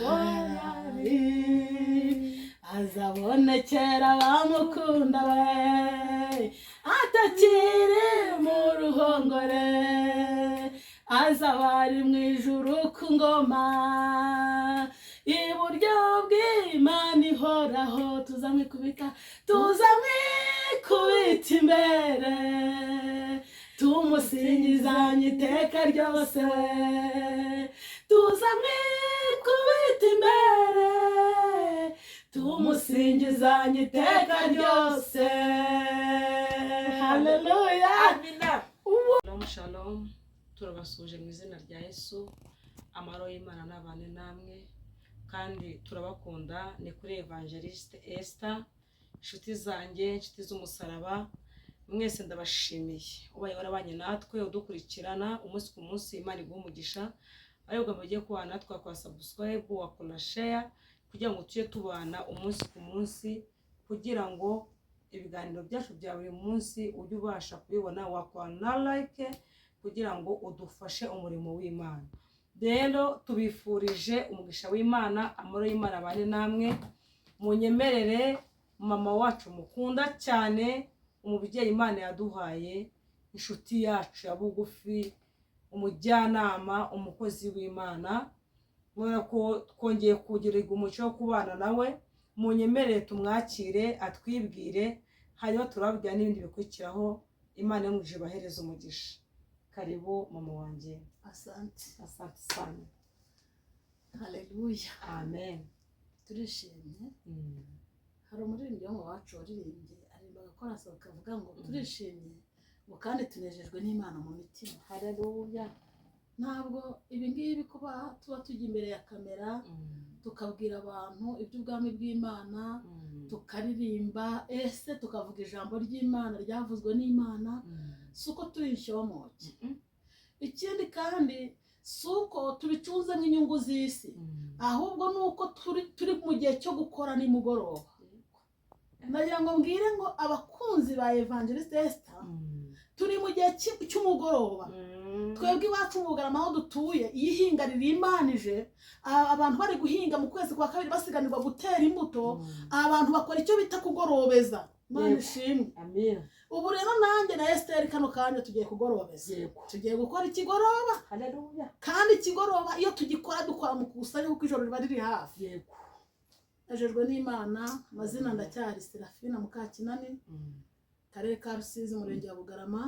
yari azabonekera abamukunda we atakiri mu ruhongore azaba ari mu ijuru ku ngoma iburyo bw'Imana ihoraho tuzamwikubita imbere tumusingizanye iteka ryose we tuzamwikubita imbere tumusingizanye iteka ryose. Haleluya, amina. Shalom shalom, turabasuje mu izina rya Yesu. Amahoro y'Imana n'abane namwe kandi turabakunda. Ni kuri Evangeliste Esther, inshuti zanjye, inshuti z'umusaraba, mwese ndabashimiye ubaye warabanye natwe udukurikirana umunsi ku munsi. Imana iguhe umugisha. Ariko mugiye kubana natwe kwa subscribe, wakora share kugira ngo tujye tubana umunsi ku munsi, kugira ngo ibiganiro byacu bya buri munsi ujye ubasha kubibona, wakora na like kugira ngo udufashe umurimo w'Imana. Rero tubifurije umugisha w'Imana, amahoro y'Imana abane namwe. Munyemerere mama wacu mukunda cyane, umubyeyi Imana yaduhaye, inshuti yacu ya bugufi, umujyanama, umukozi w'Imana, mubona ko twongeye kugirirwa umucyo wo kubana nawe. Munyemerere tumwakire atwibwire, hanyuma turababwira n'ibindi bikurikiraho. Imana yo mu ijuru ibahereze umugisha. Karibu mama wanjye. Asante. Asante sana. Haleluya. Amen. Turishimye. Hari umuririmbyi wo mu wacu waririmbye aririmba agakora asohoka avuga ngo turishimye ngo kandi tunejejwe n'Imana mu mitima. Haleluya. Ntabwo ibi ngibi kuba tuba tujya imbere ya kamera tukabwira abantu iby'ubwami bw'Imana, tukaririmba ese tukavuga ijambo ry'Imana ryavuzwe n'Imana, suko turishomoke. Ikindi kandi suko tubicunze nk'inyungu z'isi, ahubwo nuko turi mu gihe cyo gukora nimugoroba. Nagira ngo mbwire ngo abakunzi ba Evangeliste Esther, turi mu gihe cy'umugoroba. Twebwe iwacu mu Bugarama aho dutuye, iyo ihinga ririmbanije, abantu bari guhinga mu kwezi kwa kabiri basiganirwa gutera imbuto, abantu bakora icyo bita kugorobeza. Imana ishimwe. Amen. Ubu rero nanjye na Esther kano kanya tugiye kugorobeza. Tugiye gukora ikigoroba. Haleluya. Kandi ikigoroba iyo tugikora dukora mu kusanya kuko ijoro riba riri hafi. Yego. Najejwe n'Imana, amazina ndacyari Serafina Mukakinani, Karere ka Rusizi, Murenge wa Bugarama.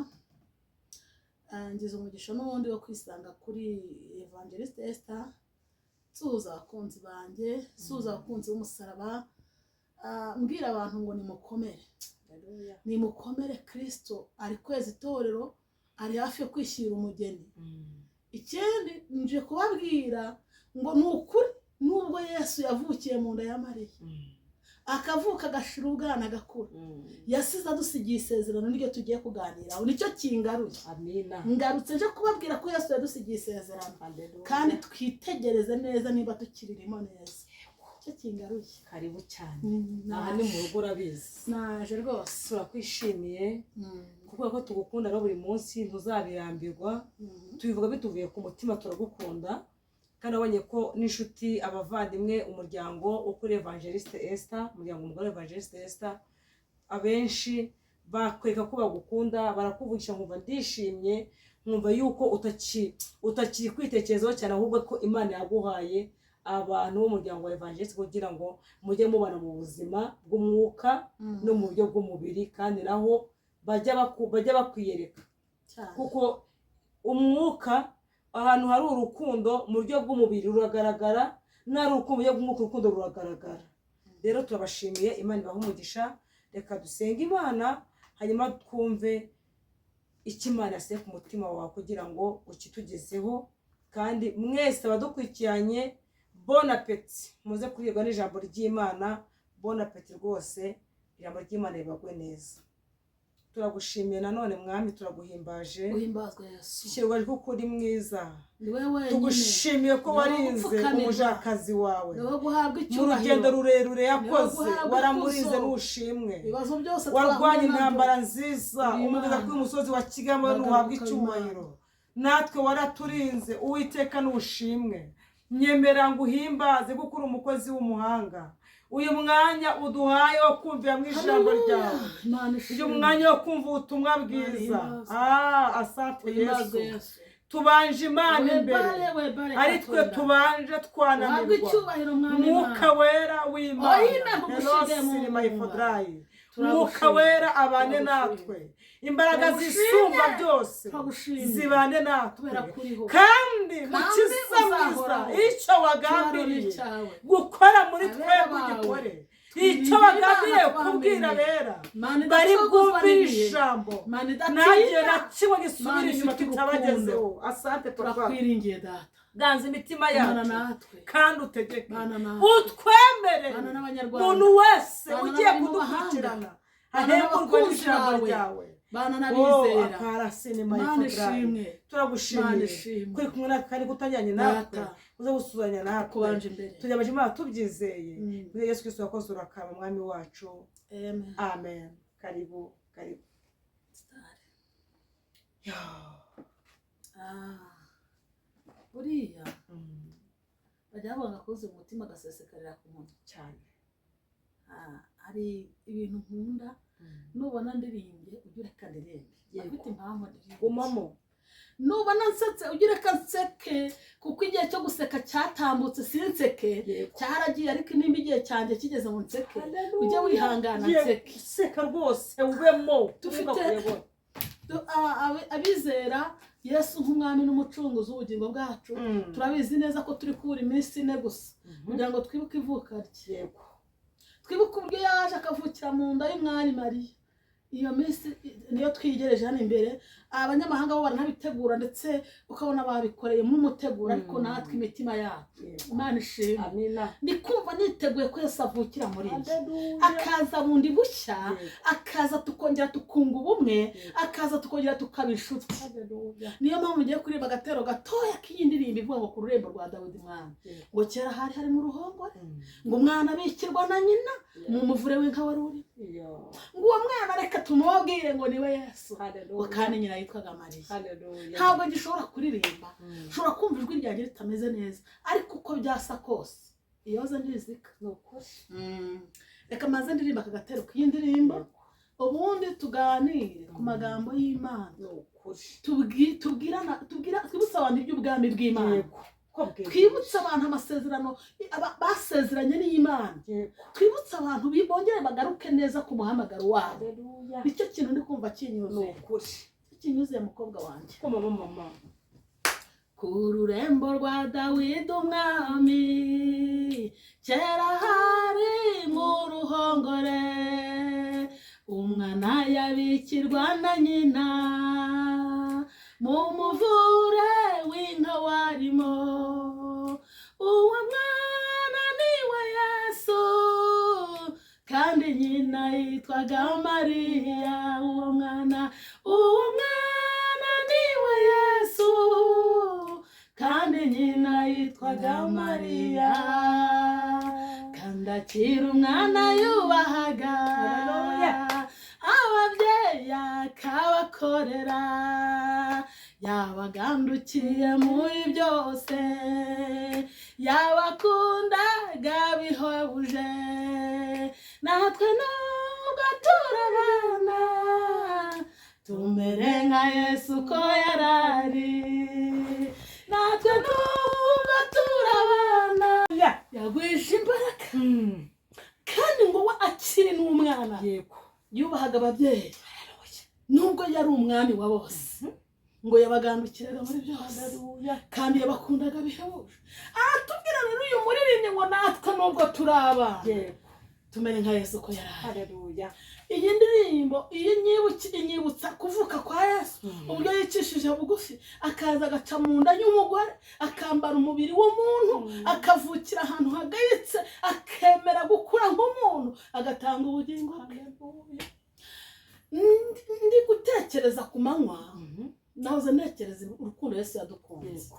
Ngize umugisha n'ubundi wo kwisanga kuri Evangeliste Esther. Suza abakunzi banjye, suza abakunzi b'umusaraba, mbwira abantu ngo nimukomere. Nimukomere, Kristo ari kweza itorero, ari hafi yo kwishyira umugeni. Ikindi nje kubabwira ngo ni ukuri, nubwo Yesu yavukiye mu nda ya Mariya akavuka agashira ubwana agakura, yasize adusigiye isezerano niryo tugiye kuganiraho, nicyo kingaruye. Amina. Ngarutse nje kubabwira ko Yesu yadusigiye isezerano, kandi twitegereze neza niba tukiririmo neza. Icyo kingaruye. Karibu cyane. Aha ni mu rugo urabizi. Naje rwose. Turakwishimiye kuko ko tugukunda no buri munsi ntuzabirambirwa. Tubivuga bituvuye ku mutima, turagukunda. Kandi abonye ko n'inshuti, abavandimwe, umuryango ukuri Evangeliste Esther, umuryango umugore Evangeliste Esther, abenshi bakwereka ko bagukunda, barakuvugisha nkumva ndishimye, nkumva yuko utakiri kwitekerezaho cyane, ahubwo ko Imana yaguhaye abantu b'umuryango wa Evangeliste kugira ngo mujye mubana mu buzima bw'umwuka no mu buryo bw'umubiri, kandi naho bajya bakwiyereka. Kuko umwuka, ahantu hari urukundo mu buryo bw'umubiri ruragaragara, nari urukundo mu buryo bw'umwuka urukundo ruragaragara. Rero turabashimiye, Imana ibahe umugisha. Reka dusenge Imana, hanyuma twumve icyo Imana yasize ku mutima wawe kugira ngo ukitugezeho. Kandi mwese abadukurikiranye, bon appétit, muze kuribwa n'ijambo ry'Imana. Bon appétit rwose, ijambo ry'Imana ribagwe neza. Turagushimiye nanone Mwami, turaguhimbaje. Uhimbazwe Yesu. Ishyirwa ryo kuri mwiza. Ni wewe. Tugushimiye ko warinze umujakazi wawe. Ni wowe guhabwa icyubahiro. Mu rugendo rurerure yakoze, waramurinze n'ushimwe. Ibibazo byose warwanye intambara nziza, umugeza kuri umusozi wa Kigama n'uhabwa icyubahiro. Natwe waraturinze, Uwiteka n'ushimwe. nyemera ngo uhimbaze kuko uri umukozi w'umuhanga. Uyu mwanya uduhaye wo kumvira mu ijambo ryawe, uyu mwanya wo kumva ubutumwa bwiza. Asante Yesu. Tubanje Imana imbere, ari twe tubanje twananirwa. Mwuka wera w'Imana, Mwuka wera abane natwe, imbaraga zisumba byose zibane natwe, kandi mukiza mwiza icyo wagambiriye gukora muri twebwe ugikore. Icyo bagambiriye kubwira bera bari bwumvira ijambo, nanjye na kimwe gisubira inyuma kitabagezeho. Asante, turakwiringiye Data. Ganza imitima yacu kandi utegeke, utwemere umuntu wese ugiye kudukurikirana ahemburwe n'ijambo ryawe. Turagushimiye kuri kumwe natwe kandi kutajyanye natwe, uze gusuzanya natwe, tujabaje Imana tubyizeye. Muri Yesu Kristo wakoze urakaba mwami wacu. Amen. Karibu. Buriya bajya bavuga kuzuye umutima agasesekarira ku muntu cyane. Hari ibintu nkunda, nubona ndirimbye ujye ureka ndirimbe, afite impamvu ndirimbe gumamo. Nubona nsetse ujye ureka nseke, kuko igihe cyo guseka cyatambutse sinseke, cyaragiye, ariko nimba igihe cyanjye kigeze mu nseke ujye wihangana nseke. Seka rwose ubemo. Dufite abizera Yesu nk'umwami n'umucunguzi w'ubugingo bwacu, turabizi neza ko turi kubura iminsi 4 gusa kugira ngo twibuke ivuka rye. Twibuke ubwo yaje akavukira mu nda y'umwari Mariya. Iyo minsi niyo twigereje hano imbere. Abanyamahanga bo baranabitegura, ndetse ukabona babikoreye mu mutegura, ariko natwe imitima yacu Imana ishimwe. Amina. Ndikumva niteguye ko Yesu avukira muri njye, akaza bundi bushya, akaza tukongera tukunga ubumwe, akaza tukongera tukaba inshuti. Niyo mpamvu ngiye kuririmba agatero gatoya k'iyindirimbo ivuga ngo ku rurembo rwa Dawidi mwana, ngo kera hari harimo uruhongore, ngo umwana abikirwa na nyina mu muvure w'inka wari uri, ngo uwo mwana reka tumubwire ngo niwe Yesu, ngo kandi nyina yitwaga Mariya. Ntabwo gishobora kuririmba, ushobora kumva ijwi ryanjye ritameze neza, ariko uko byasa kose iyoza ndizika nukuri. Reka maze ndirimba aka gatero k'iyindirimbo, ubundi tuganire ku magambo y'Imana, twibutsa abantu iby'ubwami bw'Imana, twibutsa abantu amasezerano basezeranye n'Imana, twibutsa abantu bongere bagaruke neza ku muhamagaro wabo. Nicyo kintu ndi kumva kinyuze mukobwa wanjye. Mama. Ku rurembo rwa Dawidi umwami, kera hari mu ruhongore, umwana yabikirwa na nyina mu muvure w'inka warimo, uwo mwana niwe Yesu, kandi nyina yitwaga Mariya. Uwo mwana niwe Yesu, kandi nyina yitwaga Mariya, kandi akiri umwana yubahaga ababyeyi akabakorera, yabagandukiye muri byose, yabakundaga bihebuje. Natwe nubwo turabana tumere nka Yesu ko yarari, natwe nubwo turabana yagwisha imbaraga, kandi ngo we akiri n'umwana yubahaga ababyeyi, nubwo yari umwami wa bose, ngo yabagandukiraga muri byose, kandi yabakundaga bihebuje. Aratubwira rero uyu muririmbyi ngo natwe nubwo turabana tumere nka Yesu ko yarari. Iyi ndirimbo iyo inyibutsa kuvuka kwa Yesu, uburyo yicishije bugufi, akaza agaca mu nda y'umugore, akambara umubiri w'umuntu, akavukira ahantu hagayitse, akemera gukura nk'umuntu, agatanga ubugingo bwe. Ndi gutekereza ku manywa, nahoze ntekereza urukundo Yesu yadukunze.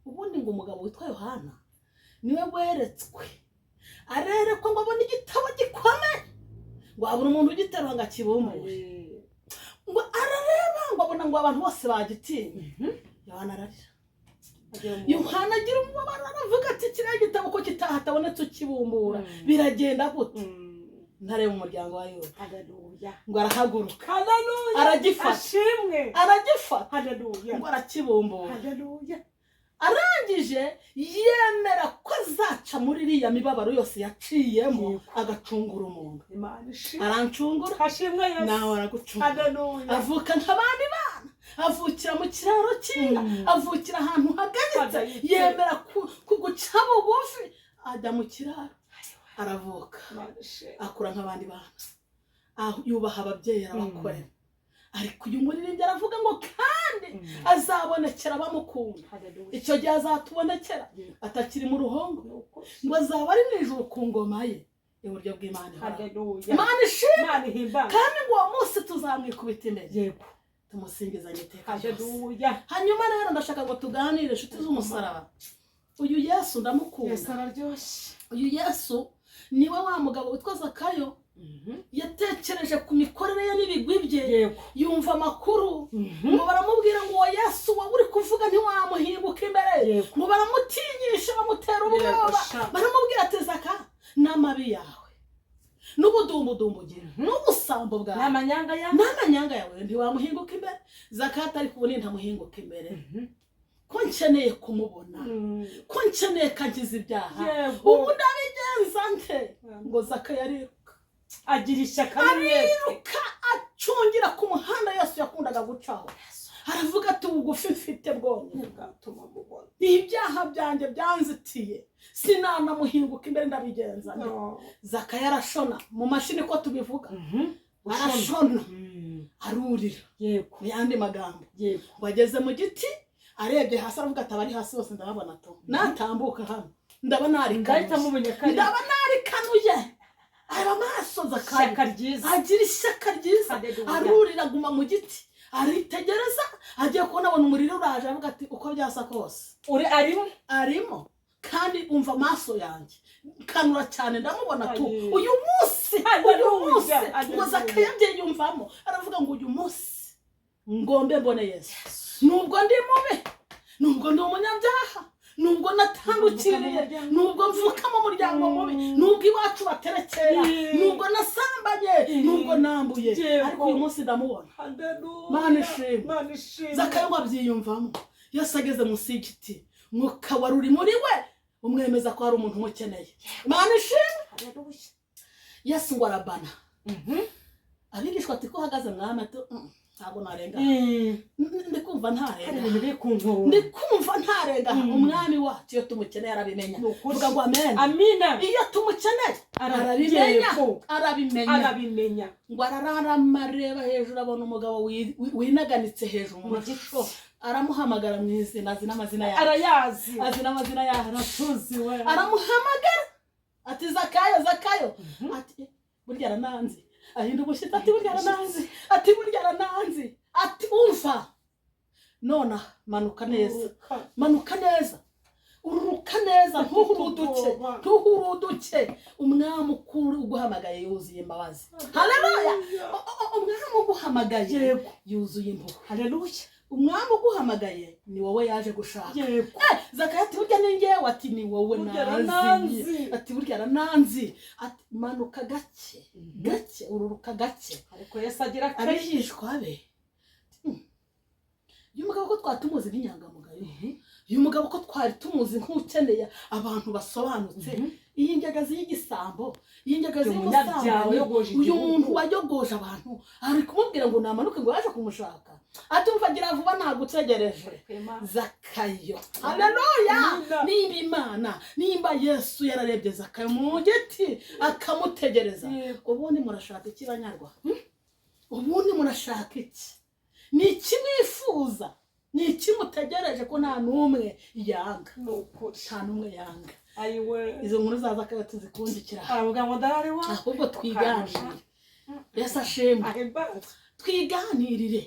Ubundi ngo umugabo witwa Yohana niwe weretswe, arerekwa ngo abone igitabo gikomeye, ngo abura umuntu ugiterura ngo akibumure, ngo arareba ngo abona ngo abantu bose bagitinye. Yohana ararira, Yohana agira umubabaro aravuga ati kiriya gitabo ko kitahatabonetse ukibumbura biragenda gute ntareba umuryango wa Yuda haleluya ngo arahaguruka haleluya aragifata ashimwe aragifata haleluya ngo arakibumbura haleluya arangije yemera ko azaca muri iriya mibabaro yose yaciyemo agacungura umuntu Imana ishimwe arancungura ashimwe Yesu nawe aragucungura haleluya avuka nk'abandi bana avukira mu kiraro cy'inka avukira ahantu hagayitse yemera kuguca bugufi ajya mu kiraro aravuka akura nk'abandi bana yubaha ababyeyi arabakorera ariko uyu muririmbyi aravuga ngo kandi azabonekera abamukunda icyo gihe azatubonekera atakiri mu ruhongo ngo azaba ari mu ijuru ku ngoma ye iburyo bw'Imana Imana ishimwe kandi ngo uwo munsi tuzamwikubita imbere tumusingizanye iteka ryose hanyuma rero ndashaka ngo tuganire inshuti z'umusaraba uyu Yesu ndamukunda Yesu araryoshye uyu Yesu niwe wa mugabo witwa Zakayo yatekereje ku mikorere ye n'ibigwi bye yumva amakuru ngo baramubwira ngo uwo Yesu wowe uri kuvuga ntiwamuhinguka imbere ngo baramutinyisha bamutera ubwoba baramubwira ati Zaka n'amabi yawe n'ubudumbudumbu ugira n'ubusambo bwawe n'amanyanga yawe ntiwamuhinguka imbere Zaka atari kubona ntamuhinguka imbere ko nkeneye kumubona ko nkeneye kagize ibyaha ubu ndabigenza nte ngo Zaka yariruka agira ishyaka ariruka acungira ku muhanda Yesu yakundaga gucaho aravuga ati ubugufi mfite bwonyine bwatuma mubona ibyaha byanjye byanzitiye sinanamuhinguka imbere ndabigenza nte Zaka yarashona mu mashini ko tubivuga arashona arurira mu yandi magambo wageze mu giti arebye hasi aravuga ati abari hasi bose ndababona to natambuka hano ndabona ari kanuye aba maso Zakayo agira ishyaka ryiza arurira aguma mu giti aritegereza agiye kubona abona umuriro uraje avuga ati uko byasa kose arimo kandi umva amaso yanjye kanura cyane ndamubona tu uyu munsi ngo Zakayo abyiyumvamo aravuga ngo uyu munsi ngombe mbone Yesu nubwo ndi mubi nubwo ndi umunyabyaha nubwo natandukiriye nubwo mvuka mu muryango mubi nubwo iwacu baterekera nubwo nasambanye nubwo nambuye ariko uyu munsi ndamubona Mana ishimwe Zakayo abyiyumvamo Yesu ageze munsi y'igiti mwuka wari uri muri we umwemeza ko hari umuntu umukeneye Mana ishimwe Yesu ngo arabana abigishwa ati ko uhagaze mwami ntabwo narenga ndikumva ntarenga umwami wacu iyo tumukeneye arabimenya vuga ngo amena iyo tumukeneye arabimenya ngo arararama areba hejuru abona umugabo winaganitse hejuru mu gico aramuhamagara mu izina azi n'amazina yawe arayazi azi n'amazina yawe aratuziwe aramuhamagara ati Zakayo ati burya arananze ahinda umushyitsi ati burya arananze ati umva nona manuka neza ururuka neza ntuhuruduke umwami ukuru uguhamagaye yuzuye imbabazi haleluya umwami uguhamagaye yuzuye impuhwe haleluya umwami uguhamagaye ni wowe yaje gushaka Zakayo ati burya ni njyewe ati ni wowe nazi ati burya arananzi ati manuka gake ururuka gake ariko Yesu agira abihishwa be uyu mugabo ko twatumuzi n'inyangamugayo uyu mugabo ko twari tumuzi nk'ukeneye abantu basobanutse iyi njagazi y'igisambo iyi njagazi y'umusambo uyu muntu wayogoje abantu ari kumubwira ngo namanuke ngo yaje kumushaka atumva agira vuba nagutegereje Zakayo haleluya nimba Yesu yararebye Zakayo mu giti akamutegereza ubundi murashaka iki banyarwa ubundi murashaka iki ni ikimwifuza ni ikimutegereje ko nta n'umwe yanga nta n'umwe yanga izo nkuru za Zakayo tuzikundikira ahubwo twiganirire Yesu ashimwe twiganirire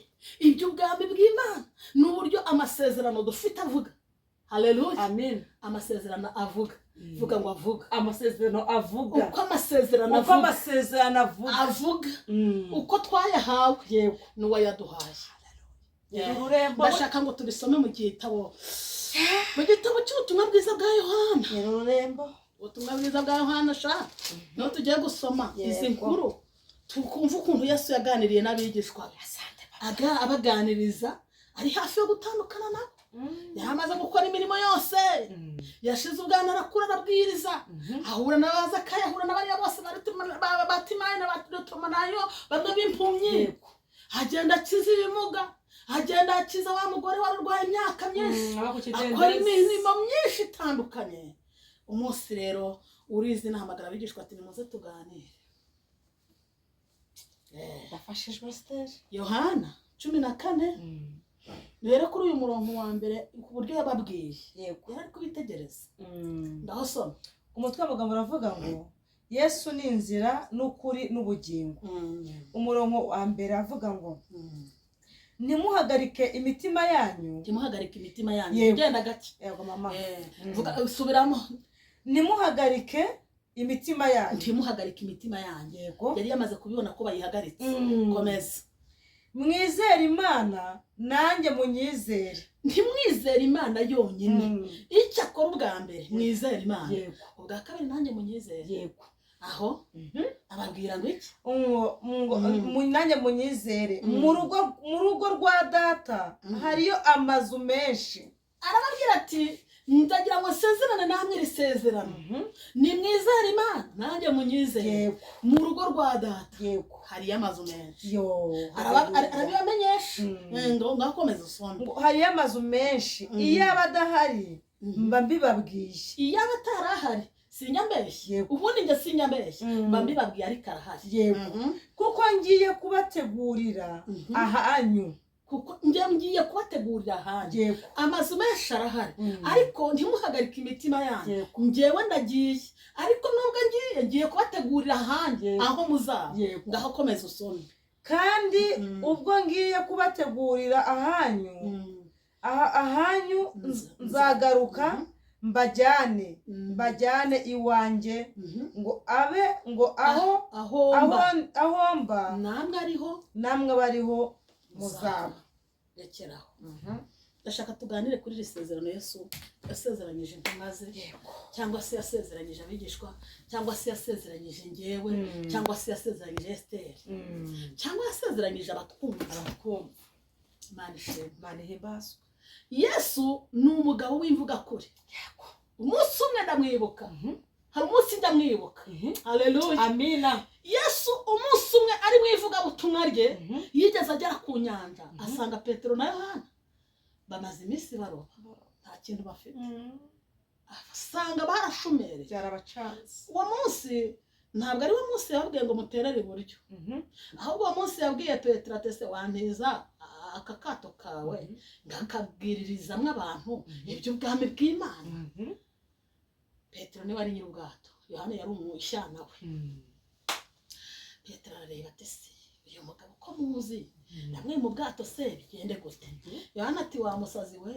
iby'ubwami bw'Imana n'uburyo amasezerano dufite avuga haleluya amen amasezerano avuga vuga ngo avuga amasezerano avuga uko amasezerano avuga uko twayahawe yego n'uwo yaduhaye ndashaka ngo tubisome mu gitabo mu gitabo cy'ubutumwa bwiza bwa Yohana Nyirurembo ubutumwa bwiza bwa Yohana sha no tugiye gusoma izi nkuru tukumva ukuntu Yesu yaganiriye n'abigishwa abaganiriza ari hafi yo gutandukana nabo yamaze gukora imirimo yose yashize ubwana arakura arabwiriza ahura n'abazakayo ahura n'abariya bose Batimayo na Barutimayo bamwe b'impumyi agenda akiza ibimuga agenda akiza wa mugore wari urwaye imyaka myinshi akora imirimo myinshi itandukanye umunsi rero urizi nahamagara abigishwa ati nimuze tuganire yafashijwe stage Yohana 14 rero kuri uyu murongo wa mbere ku buryo yababwiye yego yari kubitegereza ndaho soma umutwe w'amagambo uravuga ngo Yesu ni inzira n'ukuri n'ubugingo umurongo wa mbere avuga ngo ntimuhagarike imitima yanyu genda gake yego mama vuga subiramo ntimuhagarike imitima yanyu yego yari yamaze kubibona ko bayihagaritse komeza mwizere Imana nanjye munyizere ntimwizere Imana yonyine icyo akora ubwa mbere mwizere Imana ubwa kabiri nanjye munyizere yego aho ababwira ngo iki nanjye munyizere mu rugo rwa data hariyo amazu menshi arababwira ati ndagira ngo nsezerane namwe risezerano nimwizere Imana nanjye munyizere mu rugo rwa data hariyo amazu menshi arabibamenyesha ngo ngakomeza usome hariyo amazu menshi iyo abadahari mba mbibabwiye iyo abatarahari sinyambeshye ubundi njye sinyambeshye mba mbibabwiye ariko arahari kuko ngiye kubategurira ahanyu kuko ngiye kubategurira hanjye amazu menshi arahari ariko ntimuhagarike imitima yanyu njyewe ndagiye ariko nubwo ngiye kubategurira hanjye aho muzaba ngaho komeza usome kandi ubwo ngiye kubategurira ahanyu nzagaruka mbajyane iwanjye ngo aho mba namwe bariho muzaba rekeraho ndashaka tuganire kuri iri sezerano Yesu yasezeranyije intumwa ze cyangwa se yasezeranyije abigishwa cyangwa se yasezeranyije njyewe cyangwa se yasezeranyije Esther cyangwa yasezeranyije abatwumva Imana ihimbaza Yesu ni umugabo w'imvuga kuri umunsi umwe ndamwibuka hari umunsi ndamwibuka haleluya amina Yesu umunsi umwe ari mu ivugabutumwa rye yigeze agera ku nyanja asanga Petero na Yohana bamaze iminsi baroba nta kintu bafite asanga barashumereye byarabacanze uwo munsi ntabwo ari wo munsi yababwiye ngo muterere iburyo ahubwo uwo munsi yabwiye Petero ati se wantiza aka kato kawe ngakabwiririzamwe abantu iby'ubwami bw'Imana Petero niwe ari nyir'ubwato Yohana yari umushyana we Petero arareba ati se uyu mugabo ko muzi namwe mu bwato se bigende gute Yohana ati wa musazi we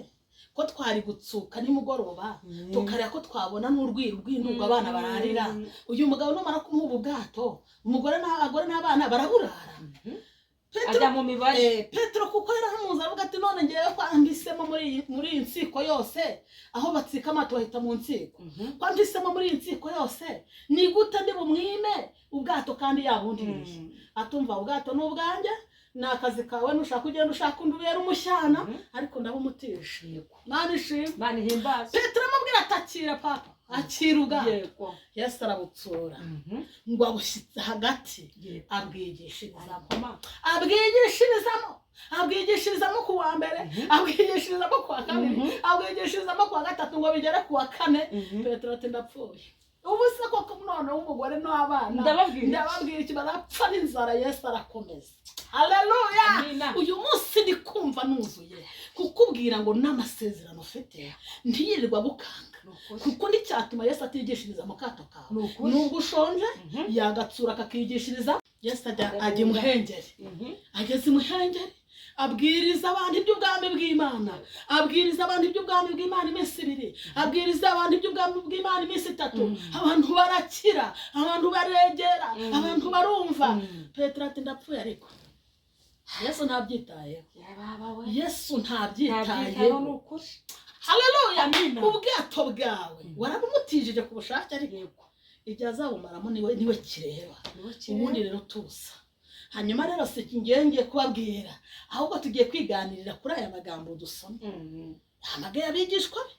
ko twari gutsuka nimugoroba tukarya ko twabona n'urwiro rw'intungo abana bararira uyu mugabo numara kumuha ubwato umugore n'abana baraburara ajya mu mibare Petero kuko yarahamuza avuga ati none ngiye kwambisemo muri iyi nsiko yose aho batsika amato bahita mu nsiko kwambisemo muri iyi nsiko yose ni gute ndi bumwime ubwato kandi yabundiriye atumva ubwato n'ubwanjye ni akazi kawe nushaka ugenda ushaka undi ubera umushyana ariko ndabumutisha Imana ishimwe Imana ihimbaza Petero amubwira atakira papa akira ubwato Yesu arabutsura ngo abushyitse hagati abwigishirizamo ku wa mbere abwigishirizamo ku wa kabiri abwigishirizamo ku wa gatatu ngo bigere ku wa kane Petero ati ndapfuye ubu se koko none w'umugore n'abana ndababwira iki barapfa n'inzara Yesu arakomeza haleluya uyu munsi ndi kumva nuzuye kukubwira ngo n'amasezerano ufite ntiyirirwa gukanga kuko n'icyatuma Yesu atigishiriza mu kato kawe nubwo ushonje yagatsura akakigishiriza Yesu ajya imuhengeri ageze imuhengeri abwiriza abantu iby'ubwami bw'Imana abwiriza abantu iby'ubwami bw'Imana iminsi 2 abwiriza abantu iby'ubwami bw'Imana iminsi 3 abantu barakira abantu baregera abantu barumva Petero ati ndapfuye ariko Yesu ntabyitayeho Yesu ntabyitayeho haleluya Amina. ubwato bwawe warabumutijije ku bushake ariko ibyo azabumaramo niwe kireba ubundi rero tusa hanyuma rero se ngiye kubabwira ahubwo tugiye kwiganirira kuri aya magambo dusomye hamagaye abigishwa be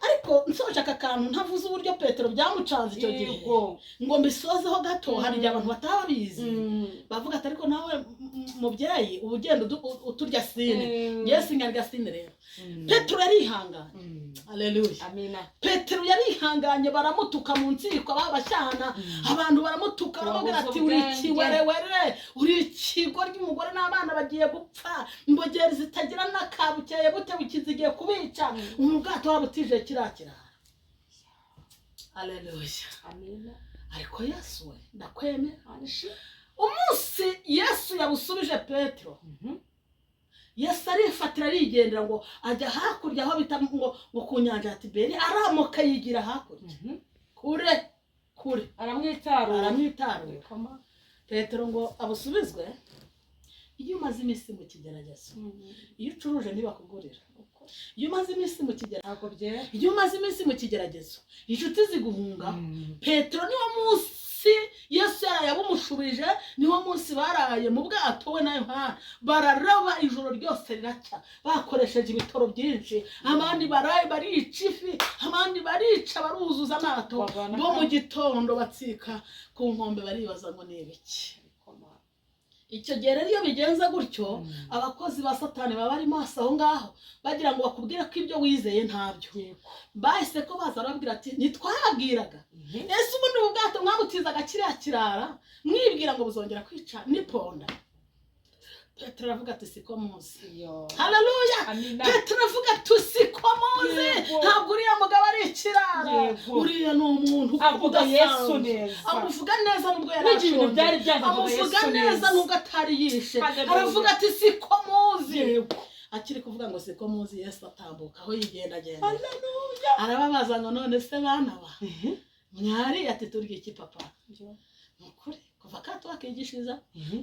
ariko nsoje aka kantu ntavuze uburyo Petero byamucanze icyo gihe ngo mbisozeho gato hari abantu batabizi bavuga ati ariko nawe mubyeyi ubugendo uturya sine Yesu ngarya sine rero Petero yarihanganye haleluya amina Petero yarihanganye baramutuka mu nsiko babashyana abantu baramutuka baramubwira ati uri ikiwerewere uri ikigo ry'umugore n'abana bagiye gupfa imbogeri zitagira n'akabukeye bute bukizigiye kubica ubwato warabutije kirakira haleluya amina ariko Yesu we ndakwemera umunsi Yesu yabusubije Petero Yesu arifatira arigendera ngo ajya hakurya aho bita ngo ku nyanja ya Tiberi aramuka yigira hakurya kure aramwitarura Petero ngo abusubizwe iyo umaze iminsi mu kigeragezo iyo ucuruje ntibakugurira iyo umaze iminsi mu kigeragezo iyo umaze iminsi mu kigeragezo inshuti ziguhunga Petero niwo munsi Yesu yarayabumushubije niwo munsi baraye mu bwato we na Yohana bararaba ijoro ryose riracya bakoresheje ibitoro byinshi abandi baraye barica ifi abandi barica baruzuza amato bo mu gitondo batsika ku nkombe baribaza ngo ni ibiki icyo gihe rero iyo bigenze gutyo abakozi ba Satani baba bari maso aho ngaho bagira ngo bakubwire ko ibyo wizeye ntabyo bahise ko baza barabwira ati ntitwabwiraga ese ubundi ubu bwato mwamutizaga kiriya kirara mwibwira ngo buzongera kwica n'iponda Petero avuga ati siko muzi haleluya Petero avuga ati siko muzi ntabwo uriya mugabo ari ikirara uriya ni umuntu avuga Yesu neza amuvuga neza nubwo yarashonje amuvuga neza nubwo atari yishe aravuga ati siko muzi akiri kuvuga ngo siko muzi Yesu atambuka aho yigendagenda haleluya arababaza ngo none se bana ba mwari ati turya iki papa nukuri kuva kato akigishiriza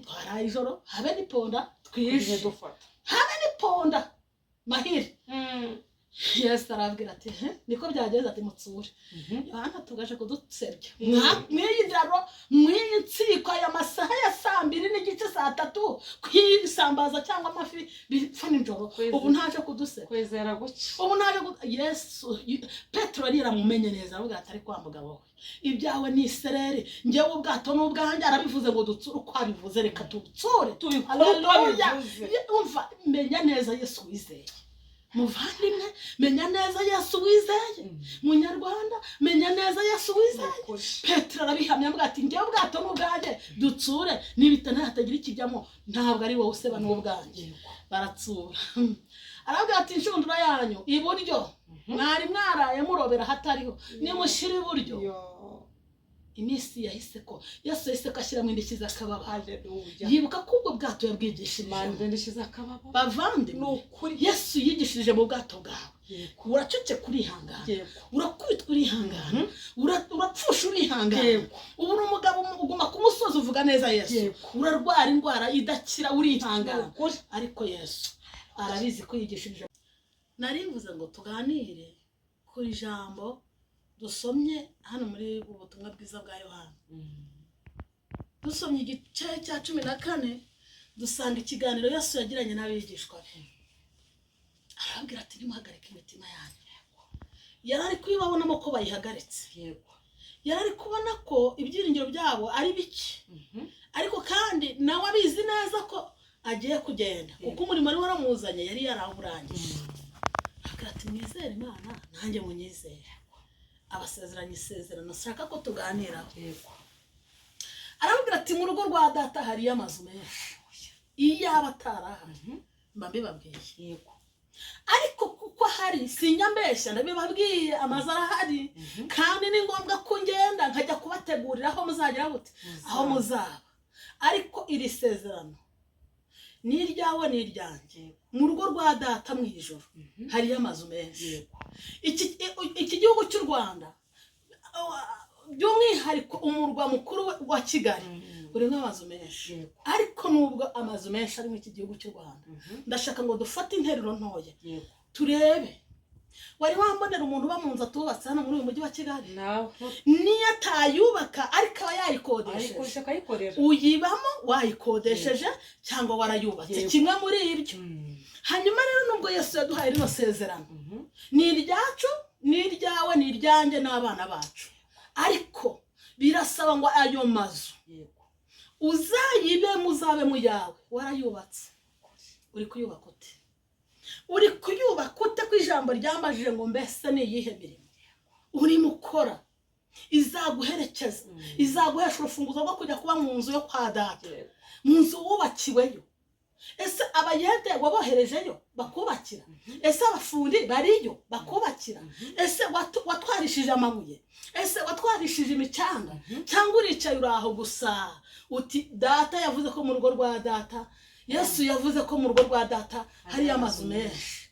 twaraye ijoro habe n'iponda twishe dufata habe n'iponda mahiri Yesu arabwira ati niko byageze ati mutsure Yohana tugaje kudusebya mwiyidaro mwiyitsiko aya masaha ya 2:00 n'igice 3:00 kwisambaza cyangwa amafi bipfa nijoro ubu ntaje kudusebya kwezera guki ubu ntaje Yesu Petero yaramumenye neza aravuga ati ari kwa mugabo we ibyawe ni isereri ngewe ubwato n'ubwanjye arabivuze ngo dutsure uko abivuze reka tutsure haleluya umva menya neza Yesu wizeye muvandimwe menya neza Yesu wizeye munyarwanda menya neza Yesu wizeye Petero arabihamya avuga ati ngewe ubwato n'ubwanjye dutsure nibitana hatagira ikijyamo ntabwo ari wowe useba n'ubwanjye baratsura aravuga ati inshundura yanyu iburyo mwari mwaraye murobera hatariho nimushire iburyo iminsi yahise ko Yesu yahise ko ashyira mu indishyi z'akababa yibuka ko ubwo bwato yabwigishije indishyi z'akababa bavande n'ukuri Yesu yigishije mu bwato bwawe uracece kurihangana urakubitwa urihangana urapfusha urihangana ubu umugabo uguma ku musozi uvuga neza Yesu urarwara indwara idakira urihangana ariko Yesu arabizi ko yigishije narimvuze ngo tuganire kuri jambo dusomye hano muri ubutumwa bwiza bwa Yohana dusomye igice cya 14 dusanga ikiganiro Yesu yagiranye n'abigishwa be arabwira ati nimuhagarike imitima yanyu yarari kwibabonamo ko bayihagaritse yarari kubona ko ibyiringiro byabo ari biki ariko kandi nawe abizi neza ko agiye kugenda kuko umurimo ari waramuzanye yari yarawurangije akira ati mwizere Imana nanjye munyizere abasezeranye isezerano shaka ko tuganiraho arambwira ati mu rugo rwa data hari amazu menshi iyo abataraha mbabe babwiye ariko kuko hari sinyambeshya ndabibabwiye amazu arahari kandi ni ngombwa ko ngenda nkajya kubategurira aho muzagira gute aho muzaba ariko iri sezerano ni iryawe ni iryanjye mu rugo rwa data mu ijoro hari amazu menshi iki gihugu cy'u Rwanda by'umwihariko umurwa mukuru wa Kigali urimo amazu menshi ariko nubwo amazu menshi ari mu iki gihugu cy'u Rwanda ndashaka ngo dufate interuro ntoya turebe wari wambonera umuntu uba mu nzu atubatse hano muri uyu mujyi wa Kigali nawe niyo atayubaka ariko aba yayikodesheje akayikorera uyibamo wayikodesheje cyangwa warayubatse kimwe muri ibyo. Hanyuma rero nubwo Yesu yaduhaye rino sezerano ni iryacu ni iryawe ni iryanjye n'abana bacu, ariko birasaba ngo ayo mazu uzayibe muzabe mu yawe warayubatse. Uri kuyubaka ute? Uri kuyubaka ute ko ijambo ryambajije ngo mbese ni iyihe mirimo urimo ukora izaguherekeza izaguhesha urufunguzo rwo kujya kuba mu nzu yo kwa data, mu nzu wubakiweyo? Ese abayede waboherejeyo bakubakira? Ese abafundi bariyo bakubakira? Ese watwarishije amabuye? Ese watwarishije imicanga? Cyangwa uricaye uraho gusa uti data yavuze ko mu rugo rwa data, Yesu yavuze ko mu rugo rwa data hari amazu menshi?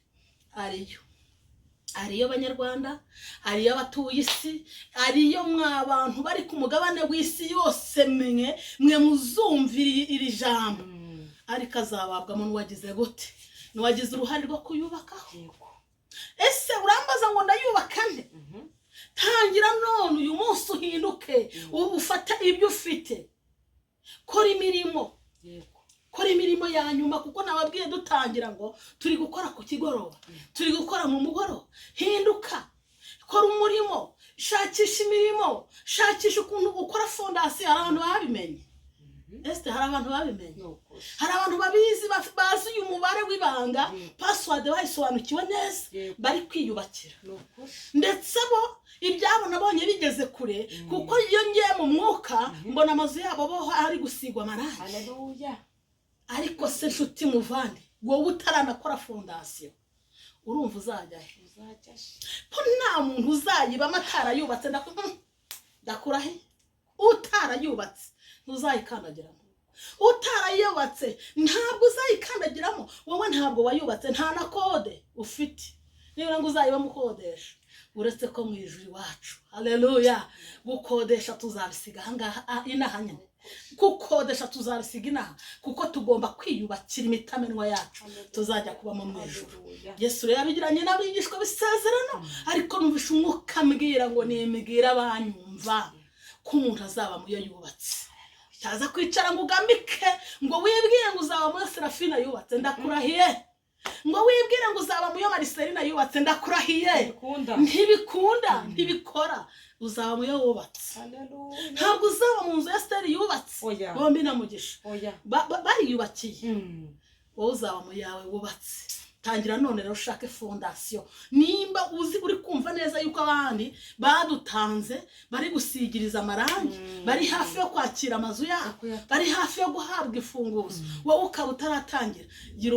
ariyo banyarwanda, ariyo abatuye isi, ariyo mwabantu bari ku mugabane w'isi yose mwe muzumvira iri jambo, ariko azababwamo n'uwagize gute? N'uwagize uruhare rwo kuyubakaho. Ese urambaza ngo ndayubaka nde? Tangira none uyu munsi uhinduke, ufata ibyo ufite, kora imirimo ya nyuma, kuko nababwiye dutangira ngo turi gukora ku kigoroba, turi gukora mu mugoroba. Hinduka, kora umurimo, shakisha imirimo, shakisha ukuntu ukora fondasiyo. Hari abantu babimenye, ese hari abantu babimenye, hari abantu babizi bazi uyu mubare w'ibanga, password bayisobanukiwe neza, bari kwiyubakira. Ndetse bo ibyabo nabonye bigeze kure, kuko iyo ngiye mu mwuka mbona amazu yabo bo ari gusigwa amarangi. Haleluya. Ariko se nshuti muvandi, wowe utaranakora fondasiyo urumva uzajya he? Po nta muntu uzayibamo atarayubatse. Ndakurahe utarayubatse ntuzayikandagiramo. Utarayubatse ntabwo uzayikandagiramo. Wowe ntabwo wayubatse, nta na kode ufite. Niba ngo uzayibamo ukodesha, uretse ko mu ijuru iwacu, haleluya, gukodesha tuzabisiga ahangaha inaha nyine. Gukodesha tuzabisiga inaha, kuko tugomba kwiyubakira imitamenwa yacu tuzajya kubamo mu ijuru. Yesu rero abigiranye n'abigishwa bisezerano, ariko numvisha umwuka ambwira ngo nimibwira abanyumva ko umuntu azaba muyo yubatse. Taza kwicara ngo ugambike ngo wibwire ngo uzaba muyo Serafina yubatse, ndakurahiye. Ngo wibwire ngo uzaba muyo Mariselina yubatse, ndakurahiye. Ntibikunda, ntibikora. Uzaba muyo wubatse. Ntabwo uzaba mu nzu ya Esteri yubatse, bombi na Mugisha bariyubakiye. Wowe uzaba mu yawe wubatse. Tangira none rero ushake fondasiyo. Nimba uzi uri kumva neza yuko abandi badutanze bari gusigiriza amarangi, bari hafi yo kwakira amazu yabo, bari hafi yo guhabwa ifunguzo, wowe ukaba utaratangira, gira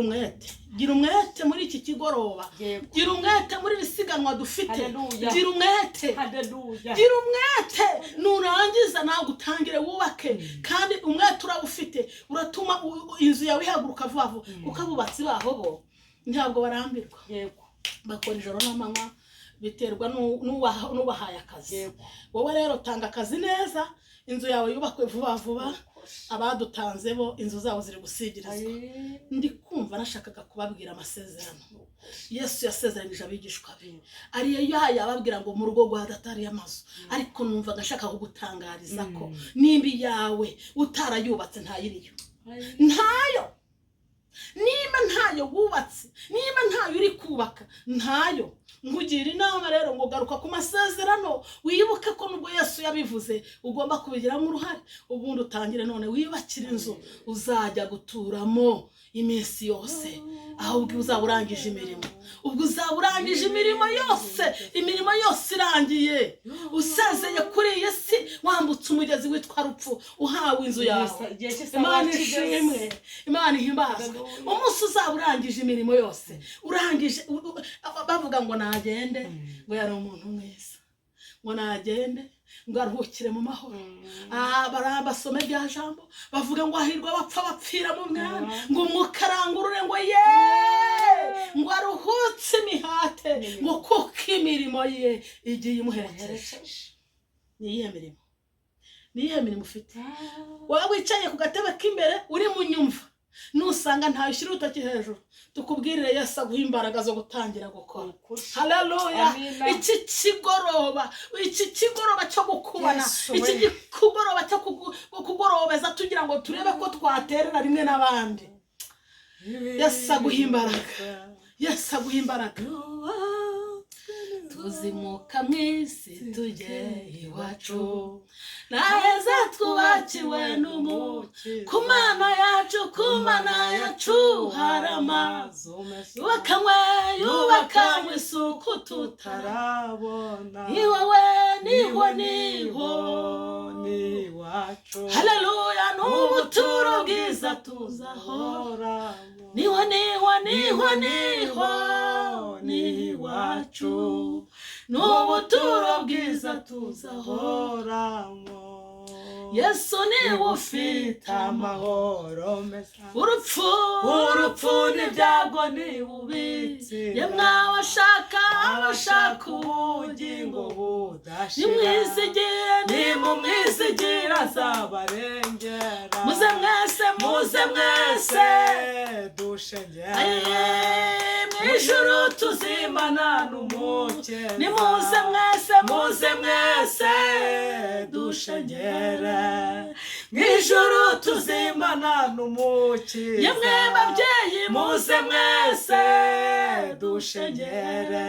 umwete muri iki kigoroba, gira umwete muri bisiganwa dufite, gira umwete, nurangiza nawe utangire wubake. Kandi umwete urabufite uratuma inzu yawe ihaguruka vuba vuba, kuko abubatsi baho bo ntabwo barambirwa. Bakora ijoro n'amanywa, biterwa n'ubahaye akazi. Wowe rero tanga akazi neza, inzu yawe yubakwe vuba vuba. Abadutanze bo inzu zabo ziri gusigirizwa. Ndi kumva nashakaga kubabwira amasezerano Yesu yasezeranije abigishwa be, ariyo yababwira ngo mu rugo rwa data hari amazu. Ariko numva gashaka kugutangariza ko nimbi yawe utarayubatse ntayiriyo, ntayo. Niba ntayo wubatse, niba ntayo uri kubaka, ntayo. Nkugira inama rero ngo garuka ku masezerano, wibuke ko nubwo Yesu yabivuze ugomba kubigiramo uruhare. Ubundi utangire none wiyubakira inzu uzajya guturamo iminsi yose, ahubwo uzaba urangije imirimo. Ubwo uzaba urangije imirimo yose, imirimo yose irangiye, usezeye kuri iyi si, wambutse umugezi witwa rupfu, uhawe inzu yawe. Imana ishimwe, Imana ihimbazwe. Umunsi uzaba urangije imirimo yose, urangije bavuga ngo nagende, ngo yari umuntu mwiza, ngo nagende ngo aruhukire mu mahoro. Barabasome bya jambo bavuga ngo ahirwa bapfa bapfira mu mwami, ngo umukarangurure ngo ngo aruhutse imihate, ngo kuko imirimo ye igiye imuherekeje. Niyihe mirimo ufite? Wowe wicaye ku gatebe k'imbere uri mu nyumva, nusanga ntayishyira urutoki hejuru tukubwirire Yesu aguha imbaraga zo gutangira gukora. Haleluya. iki kigoroba cyo gukubana, iki kigoroba cyo kugorobeza tugira ngo turebe ko twaterera rimwe n'abandi. Yesu aguha imbaraga, Yesu aguha imbaraga. tuzimuka mw'isi tujye iwacu, naheza twubakiwe n'umucyo, ku mana yacu hari amazu yubakanywe isuku tutarabona, ni wowe niho ni wacu. Haleluya. n'ubuturo bwiza tuzahoramo, niho ni wacu, n'ubuturo bwiza tuzahoramo. Yesu niwe ufite amahoro meza, urupfu n'ibyago ntibubitse, yemwe abashaka ubugingo budashira, nimumwizigire azabarengera, muze mwese dushengere, mw'ijuru tuzimana n'umukiza, nimuze mwese dushengere, mw'ijuru tuzimana n'umukiza, yemwe babyeyi muze mwese dushengere,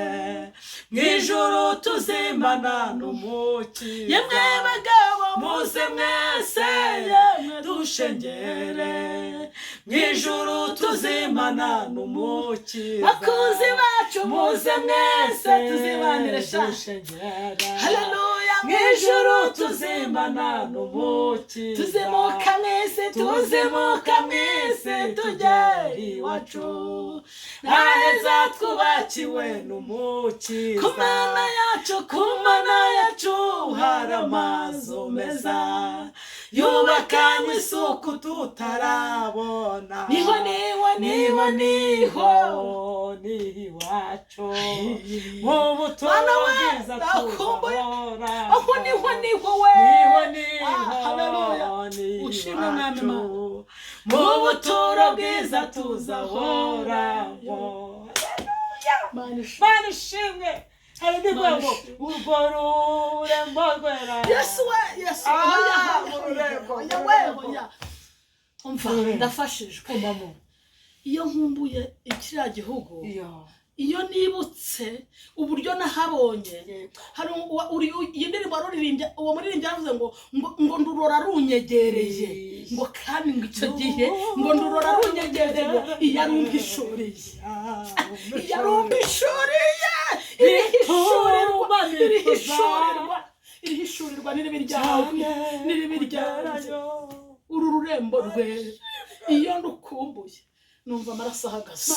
mw'ijuru tuzimana n'umukiza, yemwe bagabo muze mwese dushengere, mw'ijuru tuzimana n'umukiza, bakuzi bacu muze mwese tuzibanire dushengere. Haleluya. mw'ijuru tuzimana n'umukiza, tuzimuka mw'isi tujye iwacu, naheza twubakiwe n'umukiza, ku mana yacu hari amazu meza yubakanywe isuku tutarabona, niho ni iwacu, mu buturo bwiza tuzahora, aho niho we. Haleluya. ushimwe mwami Mana, mu buturo bwiza tuzahoramo. Mana ishimwe. Haleluya. urwo rurembo rwera, Yesu umva ndafashijwe. iyo nkumbuye ikiriya gihugu, iyo nibutse uburyo nahabonye, hari iyi ndirimbo waruririmbye, uwo muririmbyi yaravuze ngo ndurora runyegereye, ngo kandi ngo icyo gihe ngo ndurora runyegereye, irihishurirwa n'iribiryayo uru rurembo rwe. iyo ndukumbuye numva amaraso ahagaze.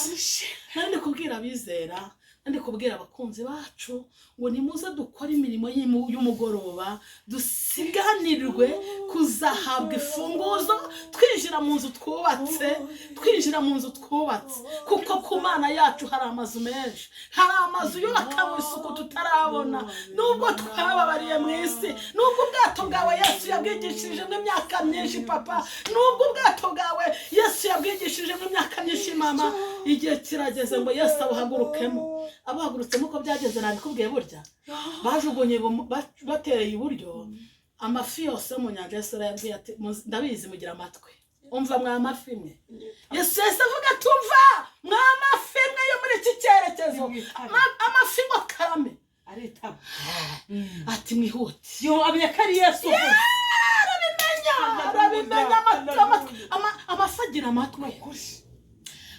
Nandi kubwira abizera, nandi kubwira abakunzi bacu ngo nimuze dukora imirimo y'umugoroba, dusiganirwe kuzahabwa ifunguzo, twinjira mu nzu twubatse, kuko ku mana yacu hari amazu menshi, hari amazu yubakanywe isuku tutarabona. nubwo twababariye mu isi, nubwo ubwato bwawe Yesu yabwigishije imyaka myinshi papa, nubwo ubwato bwawe Yesu yabwigishije imyaka myinshi mama, igihe kirageze ngo Yesu abuhagurukemo. abahagurutsemo uko byageze nabikubwiye, burya bajugunye bateye iburyo, amafi yose mu nyanja. Yesu yabwiye ati ndabizi mugira amatwi, umva mwa mafi mwe. Yesu avuga ati umva mwa mafi mwe yo muri iki cyerekezo, amafi ngo karame aritaba, ati mwihute. Abye kari Yesu arabimenya amafi agira amatwi.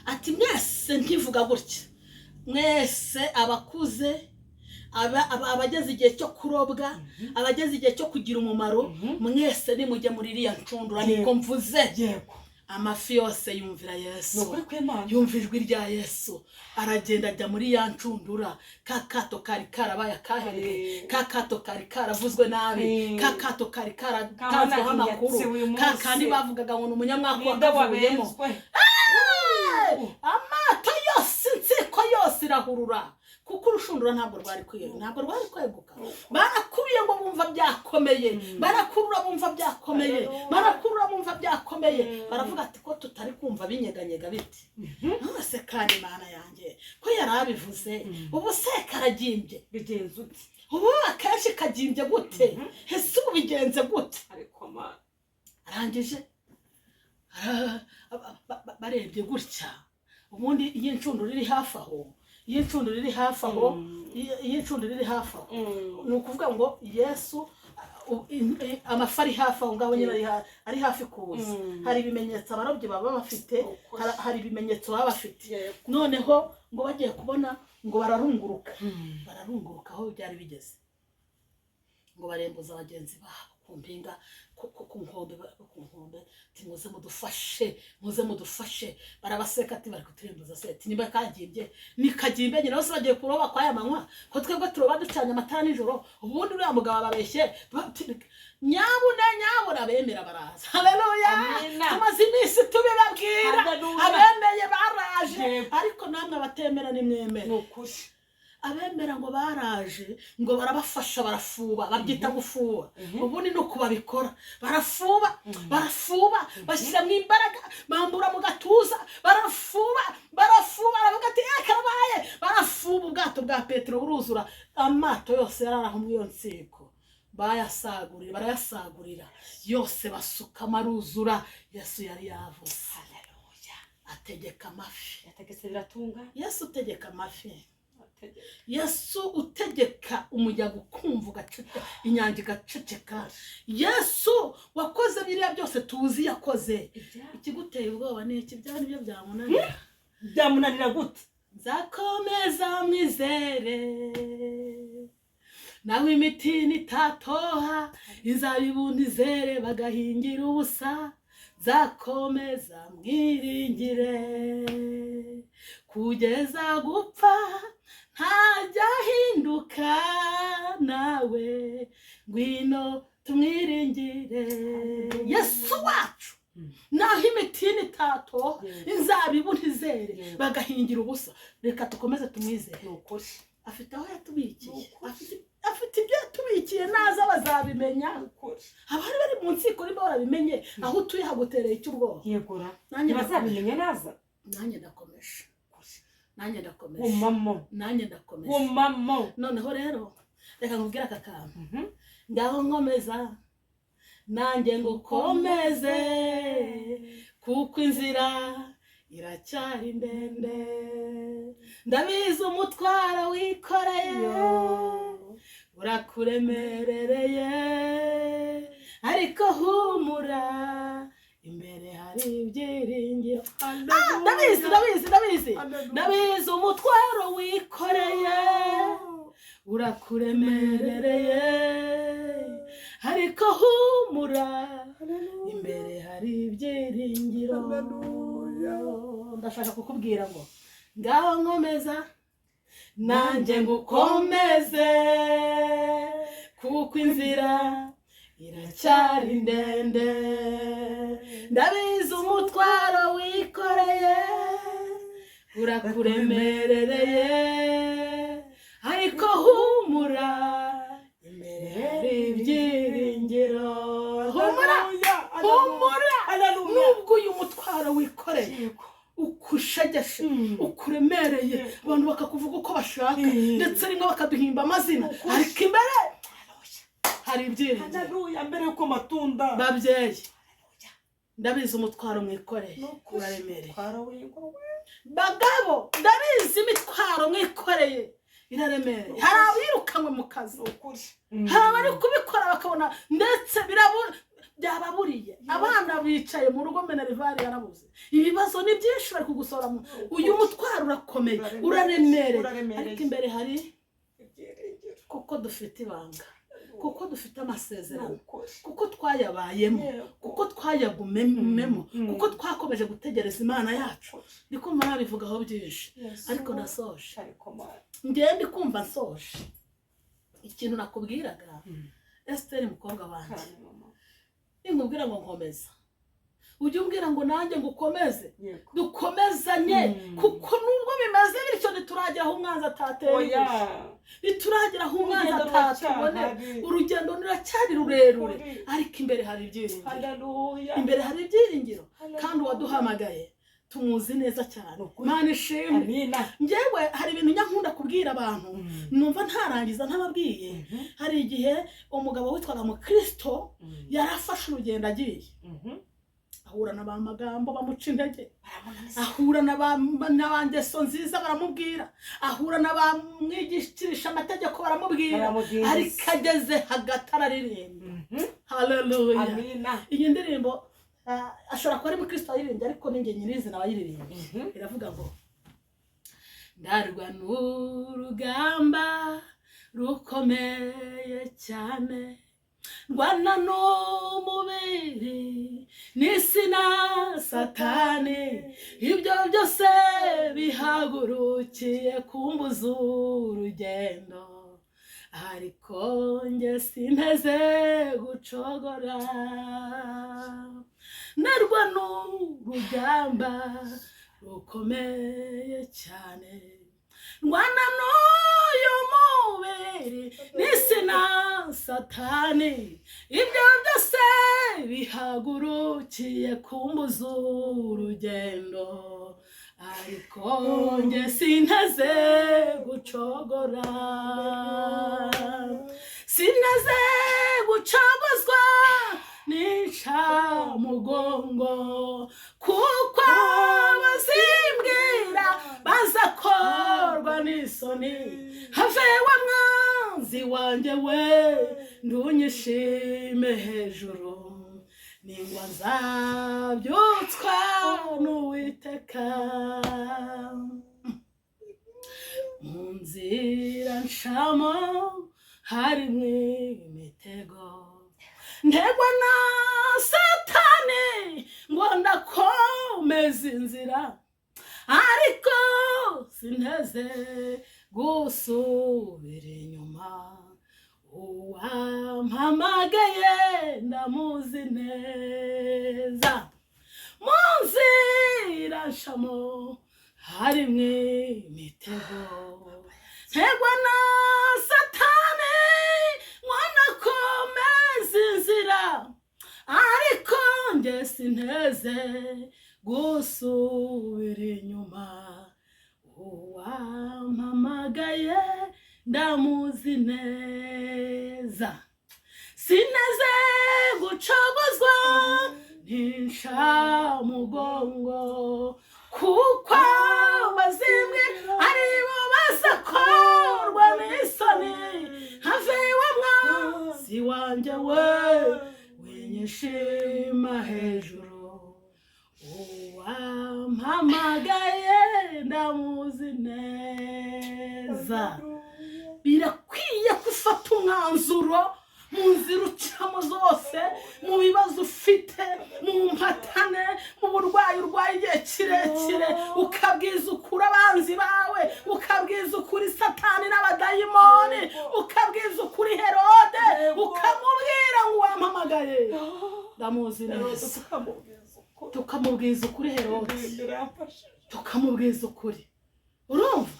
ati mwese ntivuga gutya, mwese abakuze, abageze igihe cyo kurobwa, abageze igihe cyo kugira umumaro, mwese nimujye muri iriya ncundura, niko mvuze. amafi yose yumvira Yesu, yumva ijwi rya Yesu, aragenda ajya muri ya ncundura. kakato kari karabaye akahereye, kakato kari karavuzwe nabi, kakato kari karatanzweho amakuru, kakandi bavugaga ngo ni umunyamwaka wakavuyemo. amato yose insiko yose irahurura, kuko kuko urushundura ntabwo rwari kweguka barakuruye ngo bumva byakomeye barakurura bumva byakomeye barakurura bumva byakomeye baravuga ati ko tutari kumva binyeganyega biti none se kandi Imana yanjye ko yarabivuze ubu se karagimbye bigenze uti ubu akenshi kagimbye gute ese ubu bigenze gute ariko Mana arangije barebye gutya ubundi iyo incundura iri hafi aho ni ukuvuga ngo Yesu amafi ari hafi aho ngaho nyine ari hafi kuza hari ibimenyetso abarobyi baba bafite hari ibimenyetso baba bafite noneho ngo bagiye kubona ngo bararunguruka aho byari bigeze ngo barembuza abagenzi babo ku mpinga ku nkombe muze mudufashe barabaseka ati bari kuturembuza se ati niba kagimbye nikagimbe nyine bose bagiye kuroba kwa yamanywa ko twebwe turoba ducanye amatara nijoro ubundi uriya mugabo babeshye nyabuna bemera baraza haleluya tumaze iminsi tubibabwira abemeye baraje ariko namwe abatemera nimwemere nukuri abemera ngo baraje ngo barabafasha barafuba babyita gufuba ubundi nuko babikora barafuba bashyiramo imbaraga bambura mu gatuza barafuba baravuga ati karabaye barafuba ubwato bwa Petero buruzura amato yose yararaho muri iyo nsiko barayasagurira yose basuka maruzura Yesu yari yavuze haleluya ategeka amafi yategetse biratunga Yesu utegeka amafi Yesu utegeka umuyaga ukumva ugaceceka inyanja igaceceka Yesu wakoze biriya byose tuzi yakoze ikiguteye ubwoba ni iki byaba nibyo byamunanira gute nzakomeza mwizere nawe imiti nitatoha inzabibu ntizere bagahingira ubusa nzakomeza mwiringire kugeza gupfa ntajya hinduka nawe ngwino tumwiringire Yesu wacu naho imitini itatoha inzabibu ntizere bagahingira ubusa reka tukomeze tumwizere nukuri afite aho yatubikiye afite ibyo yatubikiye naza bazabimenya abari bari mu nsiko niba barabimenye aho utuye hagutereye icy'ubwoba yegura nanjye bazabimenya naza nanjye ndakomeje umamo noneho rero reka nkubwire aka kantu ngaho nkomeza nanjye ngukomeze kuko inzira iracyari ndende ndabizi umutwaro wikoreye urakuremerereye ariko humura imbere hari ibyiringiro ndabizi umutwaro wikoreye urakuremerereye ariko humura imbere hari ibyiringiro ndashaka kukubwira ngo ngaho nkomeza nanjye ngukomeze kuko inzira iracyari ndende ndabizi umutwaro wikoreye urakuremerereye ariko humura imbere hari ibyiringiro humura nubwo uyu mutwaro wikoreye ukushegeshe ukuremereye abantu bakakuvuga uko bashaka ndetse rimwe bakaduhimba amazina ariko imbere hari ibyiringiro mbere yuko matunda babyeyi ndabizi umutwaro mwikoreye uraremereye bagabo ndabizi imitwaro mwikoreye iraremereye hari abirukanwe mu kazi hari abari kubikora bakabona ndetse byababuriye abana bicaye mu rugo Menerivari yarabuze ibibazo ni byinshi bari kugusora uyu mutwaro urakomeye uraremereye ariko imbere hari kuko dufite ibanga kuko dufite amasezerano kuko twayabayemo kuko twayagumemo kuko twakomeje gutegereza Imana yacu ndiko marabivugaho byinshi ariko nasoje ngende kumva nsoje ikintu nakubwiraga Esther mukobwa wanjye nkubwira ngo nkomeza ujye umbwira ngo nanjye ngukomeze Yego. dukomezanye kuko nubwo bimeze bityo ntituragera aho umwanzi atateye Oya. ntituragera aho umwanzi Urugendo atatubonera ruracyahari. urugendo ruracyari rurerure Ukuri. ariko imbere hari ibyiringiro Haleluya. imbere hari ibyiringiro Haleluya. kandi uwaduhamagaye tumuzi neza cyane Ukuri. Imana ishimwe Amina. njyewe hari ibintu nyankunda kubwira abantu numva ntarangiza ntababwiye hari igihe umugabo witwaga Mukristo yarafashe urugendo agiye ahura na ba magambo bamuca intege ahura na ba ngeso nziza baramubwira ahura na ba mwigishirisha amategeko baramubwira ariko ageze hagati araririmba haleluya Amina. iyi ndirimbo ashobora kuba ari Mukristo ayiririmba ariko ninjye nyirizina abayiririmba iravuga ngo ndarwa n'urugamba rukomeye cyane ndwana n'umubiri n'isi na satani ibyo byose bihagurukiye kumbuza urugendo ariko njye sinteze gucogora ndarwa n'urugamba rukomeye cyane ndwana n'uyu mubiri n'isi na satani ibyo byose bihagurukiye kumbuza urugendo ariko njye sinteze gucogora sinteze gucogozwa n'incamugongo kuko bazimbwira bazakorwa n'isoni have wa mwanzi wanjye we ndunyishime hejuru ningwa nzabyutswa n'Uwiteka mu nzira ncamo harimwo imitego ntegwa na satani ngo ndakomeza inzira ariko sinteze gusubira inyuma uwampamagaye ndamuzi neza mu nzira ncamo harimwo imitego ntegwa na satani ngo ndakomeza inzira ariko njye sinteze gusubira inyuma uwampamagaye ndamuzi neza sineze gucogozwa n'incamugongo kuko bazimwe aribo bazakorwa n'isoni have wa mwanzi wanjye we winyishima hejuru uwampamagaye ndamuzi neza birakwiye gufata umwanzuro mu nzira ucamo zose mu bibazo ufite mu mpatane mu burwayi urwaye igihe kirekire ukabwiza ukuri abanzi bawe ukabwiza ukuri satani n'abadayimoni ukabwiza ukuri Herode ukamubwira ngo wampamagaye ndamuzi neza tukamubwiza ukuri Herode tukamubwiza ukuri urumva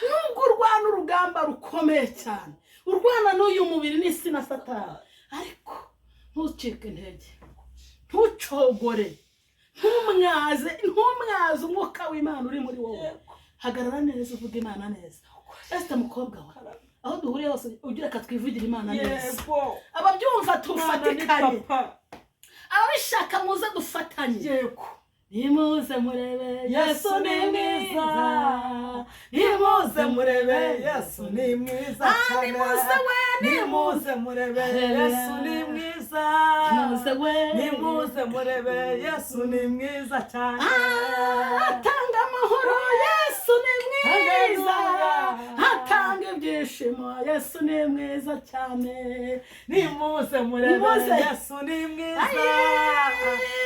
nubwo urwana urugamba rukomeye cyane urwana n'uyu mubiri n'isi na satani ariko ntucike intege ntucogore ntumwaze umwuka w'Imana uri muri wowe hagarara neza uvuga Imana neza ese mukobwa we aho duhuriye hose ugira ka twivugira Imana neza ababyumva tufatikanye ababishaka muze dufatanye yego nimuze murebe Yesu ni mwiza nimuze murebe Yesu ni mwiza cyane nimuze murebe Yesu ni mwiza nimuze murebe Yesu ni mwiza cyane atanga amahoro Yesu ni mwiza atanga ibyishimo Yesu ni mwiza cyane nimuze murebe Yesu ni mwiza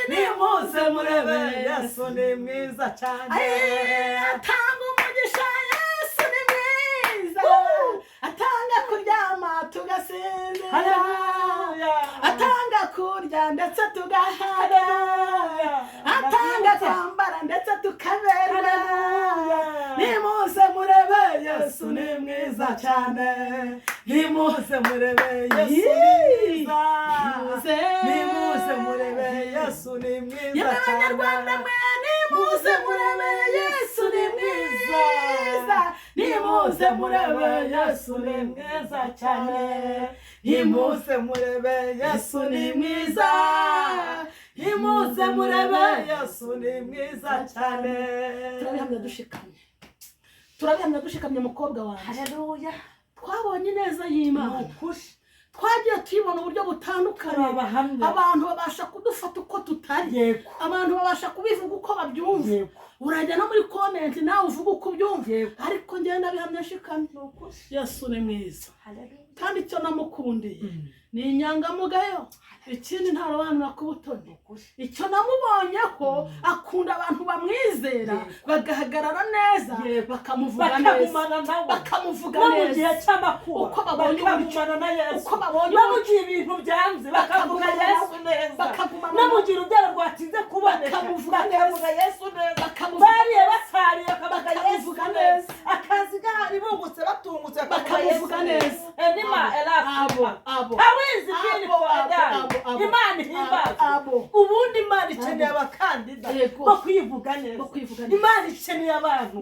nimuze murebe Yesu ni mwiza cyane atanga umugisha Yesu ni mwiza atanga kuryama tugasinzira atanga kurya ndetse tugahaga, atanga kwambara ndetse tukaberwa. Nimuze murebe Yesu ni mwiza cyane, nimuze murebe Yesu ni mwiza, nimuze murebe Yesu ni mwiza cyane, nimuze murebe Yesu ni mwiza, nimuze murebe Yesu ni mwiza cyane, nimuze murebe Yesu ni mwiza, nimuze murebe Yesu ni mwiza cyane. Turabihamya dushikamye mukobwa wanjye. Haleluya. Twabonye neza y'Imana. Twagiye tuyibona uburyo butandukanye. Abantu babasha kudufata uko tutari, abantu babasha kubivuga uko babyumva. Urajya no muri comment nawe uvuga uko ubyumva, ariko ngenda bihamya shikamye. Yesu ni mwiza. Kandi icyo namukundiye ni inyangamugayo, ikindi ntarobanura ku butoni. Icyo namubonyeho akunda abantu bamwizera, bagahagarara neza, bakamuvuga neza, bakamuvuga neza mu gihe cy'amakuba, uko babonye ubicana na Yesu, uko babonye bamugiye ibintu byanze, bakavuga Yesu neza, namugira ubyara rwatinze kuboneka, bakavuga Yesu neza, bariye basariye bakavuga Yesu neza, akazi gahari bungutse batungutse bakavuga neza. Enima elafabo hawizi kindi ko adari Imana ihimbaza. Ubundi Imana ikeneye abakandida bo kwivuga neza, Imana ikeneye abantu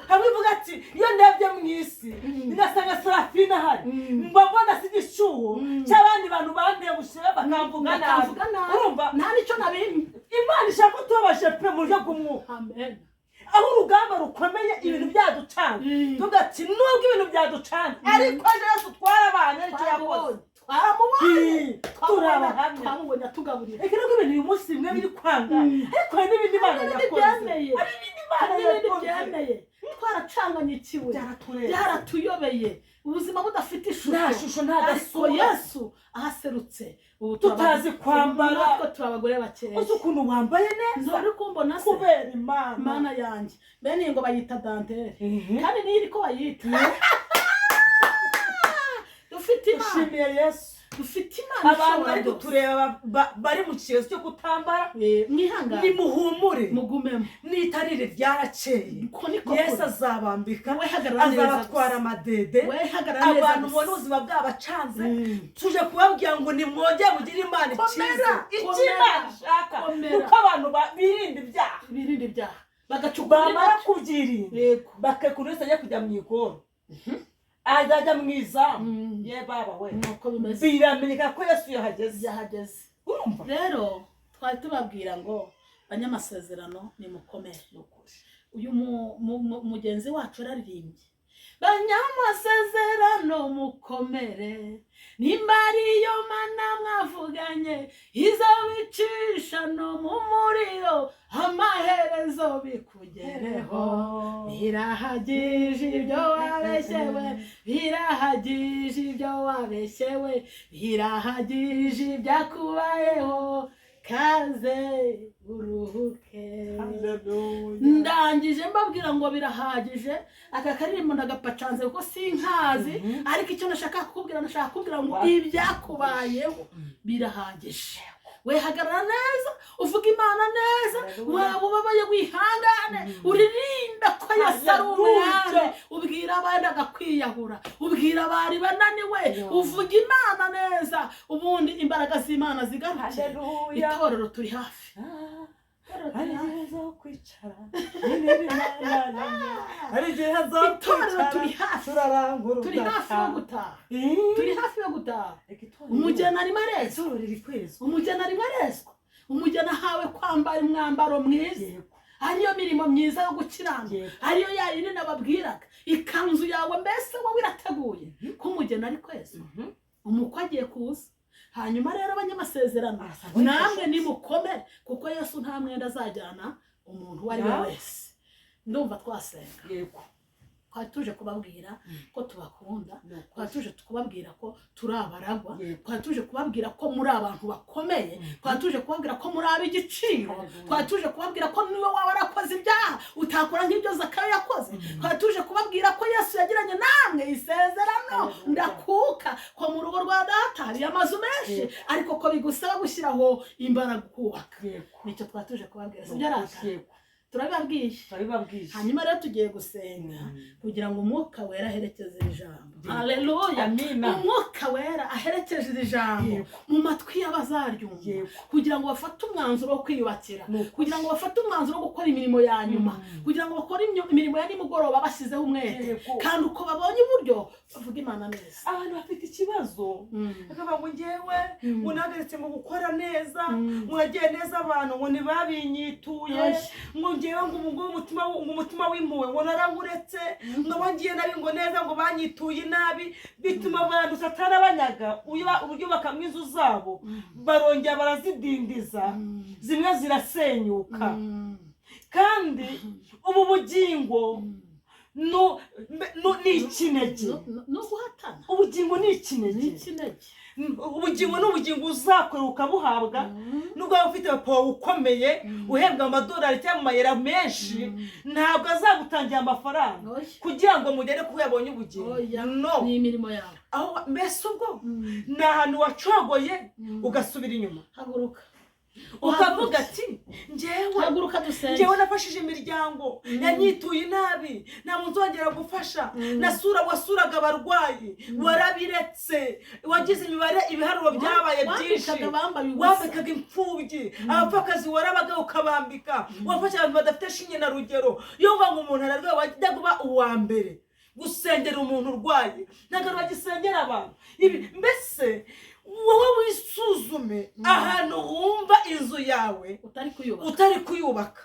habivuga ati iyo ndebye mu isi ngasanga Serafina hari, mbabona sigishuho cy'abandi bantu banteye gushira bakamvuga nabi. Urumva nta nicyo nabimye. Imana ishaka tubashe pe mu buryo bw'umwuka. Amen. Aho urugamba rukomeye ibintu byaducana, tugati nubwo ibintu byaducana, ariko Yesu twarabanye aricyo yakoze. Twamubonye tugaburira. Reka nubwo ibintu uyu munsi bimwe biri kwanga, ariko hari n'ibindi Imana yakoze. Hari n'ibindi byemeye. Twaracanganyikiwe, byaratuyobeye, ubuzima budafite ishusho, nta gasura. Yesu ahaserutse tutazi kwambara, natwe turabagore bakeya. Uzi ukuntu wambaye neza, uri kumbona se kubera Imana yanjye. Bene ngo bayita dantelle, kandi niyo iri ko bayita. Dufite Imana, dushimiye Yesu, dufite Imana. Abantu bari kutureba bari mu kibazo cyo kutambara, mwihangane, nimuhumure, mugumemo, nitarire ryarakeye. Yesu azabambika, azabatwara amadede. Abantu ubona ubuzima bw'abacanze, tuje kubabwira ngo nimwongere mugire Imana ikiza. Imana ishaka kuko abantu birinda ibyaha, bamara kubyirinda bakakunesa ajya kujya mu igoro, azajya mwiza. Ye baba we, nuko bimeze, biramenyeka ko Yesu yahageze. Urumva rero twari tubabwira ngo banyamasezerano ni mukomere. Uyu mugenzi wacu araririmbye, banyamasezerano mukomere, nimba ariyo Mana mwavuganye izabicisha no mu muriro, amaherezo bikugereho. Birahagije ibyo wabeshyewe, birahagije ibyo wabeshyewe, birahagije ibyakubayeho, kaze uruhuke. Ndangije mbabwira ngo birahagije. Aka karirimbo ndagapacanze kuko sinkazi, ariko icyo nashaka kubwira ngo ibyakubayeho birahagije. We hagarara neza, uvuga Imana neza, waba ubabaye wihangane, uririmba ko Yesu ari umwami, ubwira abandi agakwiyahura, ubwira abari bananiwe, uvuga Imana neza, ubundi imbaraga z'Imana zigaruke. Itorero turi hafi. Hari igihe zo kwicara, hari igihe zo kwicara, turi hafi yo gutaha, turi hafi yo gutaha. Umugeni arimo arezwa, umugeni arimo arezwa, umugeni ahawe kwambara umwambaro mwiza, ariyo mirimo myiza yo gukiranuka, ariyo yayindi nababwiraga, ikanzu yawe mbese wowe irateguye ko umugeni ari kweza, umukwe agiye kuza. Hanyuma rero abanyamasezerano namwe nimukomere, kuko Yesu nta mwenda azajyana umuntu wari wese. Ndumva twasenga. Yego twari tuje kubabwira ko tubakunda, twari tuje kubabwira ko turi abaragwa, twari tuje kubabwira ko muri abantu bakomeye, twari tuje kubabwira ko muri ab'igiciro, twari tuje kubabwira ko niwe waba warakoze ibyaha utakora nk'ibyo Zakayo yakoze, twari tuje kubabwira ko Yesu yagiranye namwe isezerano ndakuka ko mu rugo rwa data hari amazu menshi ariko ko bigusaba gushyiraho imbaraga kubaka. Nicyo twari tuje kubabwira. Sibyo rata? Turabibabwiye. Hanyuma rero tugiye gusenga kugira ngo umwuka wera aherekeze ijambo. Haleluya. Umwuka wera aherekeje iri jambo mu matwi y'abazaryumva kugira ngo bafate umwanzuro wo kwiyubakira, kugira ngo bafate umwanzuro wo gukora imirimo ya nyuma, kugira ngo bakore imirimo ya nimugoroba bashyizeho umwete, kandi uko babonye uburyo bavuga Imana neza. Abantu bafite ikibazo bakavuga ngo ngewe munagaritse mu gukora neza, mwagiye neza abantu ngo ntibabinyituye, ngo ngewe ngo umutima w'impuhwe ngo narawuretse, ngo bangiye nabi ngo neza ngo banyituye nabi, bituma abantu Satani abanyaga uburyo bakamwa inzu zabo, barongera barazidindiza, zimwe zirasenyuka. Kandi ubu bugingo ni ikinege, no guhatana. Ubugingo ni ikinege. Ubugingo n'ubugingo uzakora ukabuhabwa, nubwo waba ufite papa ukomeye uhembwa amadolari cyangwa amayera menshi, ntabwo azagutangira amafaranga kugira ngo mugere ko yabonye ubugingo. No, ni imirimo yawe. Aho mbese ubwo ni ahantu wacogoye ugasubira inyuma. Haguruka ukavuga ati ngewe nafashije imiryango yanyituye nabi, nta muntu uzongera gufasha, wasuraga abarwayi warabiretse, wagize imibare ibiharuro byabaye byinshi, wambikaga imfubyi, abapfakazi warabaga ukabambika, wafasha abantu badafite shinge na rugero. Iyo uvuga ngo umuntu ararwaye wajya kuba uwa mbere gusengera umuntu urwaye, ntabwo bagisengera abantu. Mbese wowe wisuzume ahantu wumva inzu yawe utari kuyubaka.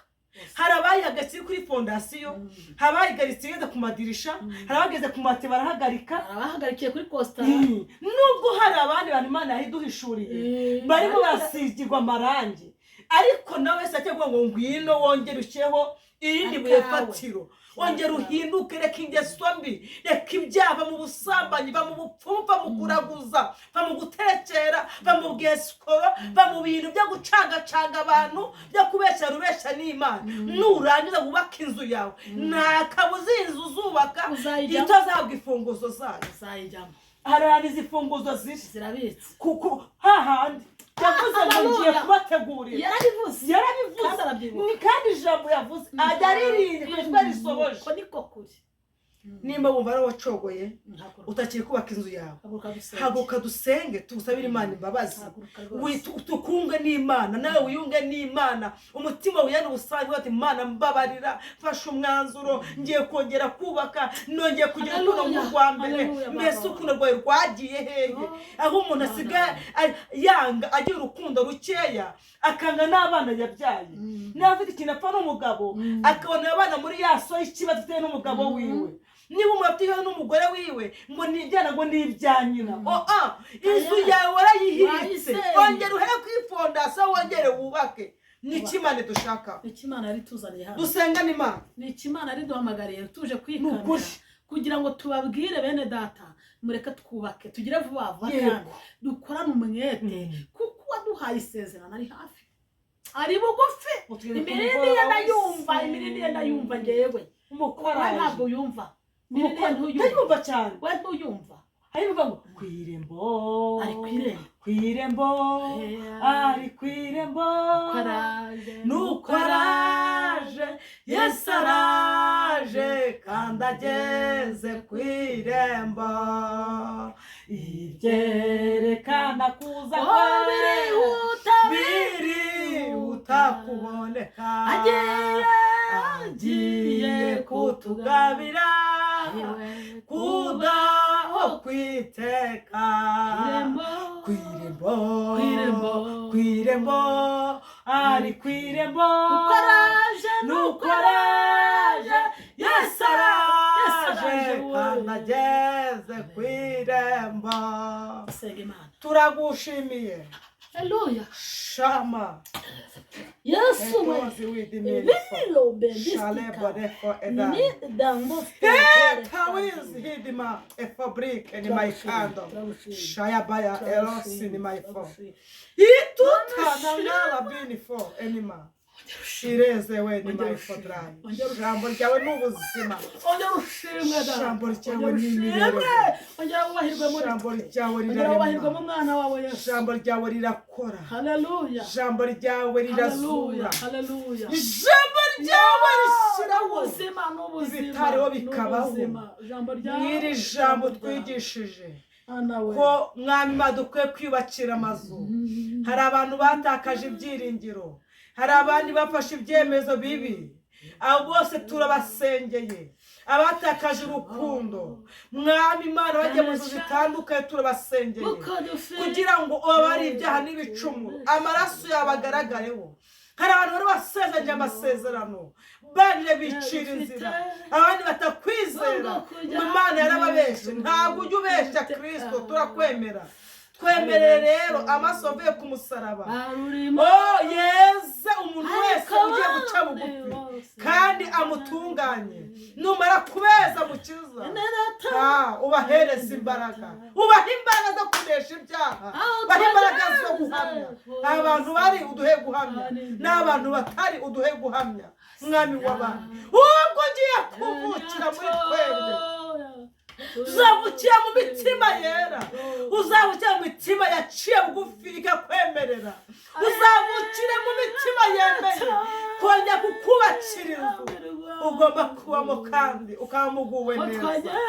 Hari abayihagaritse kuri fondasiyo, hari abayigaritse igeze ku madirisha, hari abageze ku mate barahagarika, abahagarikiye kuri kositara. Nubwo hari abandi bantu Imana yahiduhishuriye barimo basigirwa amarangi, ariko nawe se ategwa ngo ngwino wongere ushyeho irindi buye fatiro, wongera uhinduke, reka ingeso mbi, reka ibyaha mu busambanyi, mu bupfumu, mu kuraguza, mu gutekera, mu bwesikoro, mu bintu byo gucangacanga abantu, byo kubeshya n'Imana. Nurangiza wubaka inzu yawe, nta kabuza inzu uzubaka itazahabwa imfunguzo zayo. Uzayijyamo. Hari ahantu izi mfunguzo zirabitse kuko hahandi yavuze ngo ngiye kubategurira. Yarabivuze kandi ijambo yavuze ajya aririnda kuko risohoje. Ko niko kuri. Nimba wumva ari wacogoye utakiri kubaka inzu yawe, haguruka dusenge tugusabire Imana imbabazi, tukunge n'Imana, nawe wiyunge n'Imana, umutima wiyane ubusabane ati Imana mbabarira, fasha umwanzuro, ngiye kongera kubaka, nongeye kugira urukundo nk'urwa mbere. Mbese urukundo rwawe rwagiye hehe? Aho umuntu asigaye yanga agira urukundo rukeya, akanga n'abana yabyaye, niba afite ikintu apfa n'umugabo akabona abana muri yaso y'ikibazo afite n'umugabo wiwe, niba umubatiwe n'umugore wiwe ngo nijyana ngo nibyanyina. Inzu yawe warayihiritse, wongera uhere kwifondasiyo, wongere wubake. Niki Imana dushaka, niki Imana yari tuzaniye hano, dusenga n'Imana, niki Imana yari duhamagariye tuje kwikamera kugira ngo tubabwire bene data mureke twubake, tugire vuba vuba kandi dukorane umwete, kuko waduhaye isezerano ari hafi, ari bugufi. Imirindi ye ndayumva ngewe, umukora ntabwo yumva. Ndayumva cyane, we ntuyumva. Harivuga ngo kwirembo, ari kwirembo, nukaraje Yesu araje kandi ageze kwirembo, ibyerekana kuza birihuta kuboneka, agiye kutugabira kudaho kwiteka. Kwirembo, ari kwirembo, nukaraje Yesu araje kandi ageze kwirembo. Turagushimiye Haleluya. Shama. Yesu we. Etozi widimini. Vilo Shale bendistika. bodefo edan. Nini dango Tawiz hidima efabrik eni maikando. Shaya baya erosi ni maifo. Ituta nangala binifo enima. Shireze we ni maifo drai. Jambo ryawe n'ubuzima. Ongera ushimwe da. Jambo ryawe n'imibereho. Ongera ubahirwe muri Jambo ryawe ongera ubahirwe mu rirarema. mwana wawe Yesu. Jambo ryawe rirakora. Haleluya. Jambo ryawe rirazura. Haleluya. Ijambo ryawe rishyiraho ubuzima n'ubuzima. ibitariho bikabaho. Ijambo ryawe. N'iri jambo twigishije Anawe. ko mwami dukwiye kwiyubakira amazu. Hari abantu batakaje ibyiringiro. Hari abandi bafashe ibyemezo bibi. Abo bose turabasengeye. Abatakaje urukundo. Mwami Imana bagiye mu nzu zitandukanye turabasengeye. Kugira ngo ubabare ibyaha n'ibicumuro. Amaraso yawe agaragareho. Hari abantu bari basezeranye amasezerano. Bane bicira inzira. Abandi batakwizera. Imana yarababeshe. Ntabwo ujya ubeshya Kristo turakwemera. Twemerere rero amaso avuye ku musaraba. Oh yeze umuntu wese ugiye guca bugufi kandi amutunganye. Numara kubeza mukiza. Ubahereza imbaraga. Ubaha imbaraga zo kunesha ibyaha. Ubaha imbaraga zo guhamya. Abantu bari uduhe guhamya. N'abantu batari uduhe guhamya. Mwami w'abantu. Ubwo ugiye kuvukira muri twebwe. Uzavukira mu mitima yera. Uzavukira mu mitima yaciye bugufi ikakwemerera. Uzavukire mu mitima yemeye kongera kukubakira inzu. Ugomba kubamo kandi ukamuguwe neza.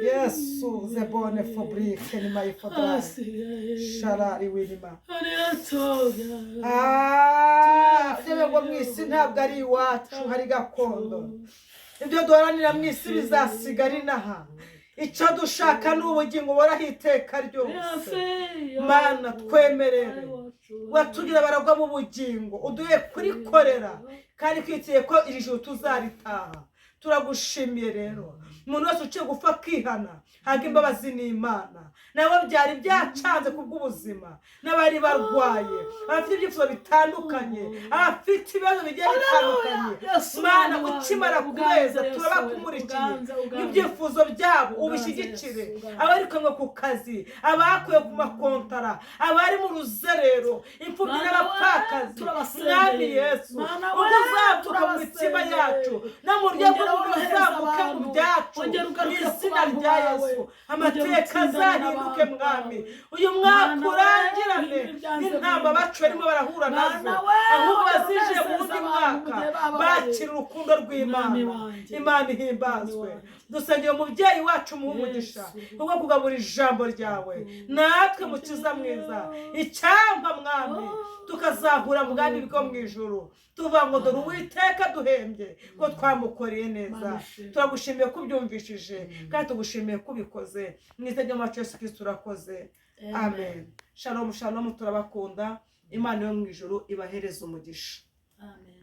Yesu zebone fabrique ni maifodra. Sharari winima. Debe ngo mwisi ntabwo ari iwacu hari gakondo. Ibyo duharanira mwisi bizasigara inaha. Icyo dushaka ni ubugingo buhoraho iteka ryose. Mana twemerere. Watugira baragwa mu bugingo. Uduhe kurikorera. Kandi kwitiye ko iri joro tuzaritaha. Turagushimiye rero. Umuntu wese uciye gupfa akihana. Haga imbabazi n'Imana. Nabo byari byacanze kubw'ubuzima. N'abari barwaye. Abafite ibyifuzo bitandukanye. Abafite ibibazo bigiye bitandukanye. Mana ukimara kubeza turabakumurikiye. Ibyifuzo byabo ubishyigikire. Abari kumwe ku kazi. Abakuye ku makontara. Abari mu ruzerero. Imfubyi n'abapfakazi. Mwami Yesu. Ubwo uzatuka mu mitima yacu. No mu buryo bw'umuntu uzamuke mu byacu. Mu izina rya Yesu. Amateka azahinduke mwami. Uyu mwaka urangirane n'intamba bacu barimo barahura nazo. Ahubwo bazije mu wundi mwaka bakira urukundo rw'Imana. Imana ihimbazwe. Dusengeye umubyeyi wacu mu umugisha ubwo kugabura ijambo ryawe. Natwe mukiza mwiza. Icyamba mwami tukazahura mu bwami bwo mu ijuru. Tuvuga ngo dore Uwiteka duhembye ko twamukoreye neza. Turagushimiye ko ubyumvishije kandi tugushimiye ko ubikoze. Mu izina rya Yesu Kristo urakoze. Amen. Shalom shalom turabakunda. Imana yo mu ijuru ibahereza umugisha. Amen.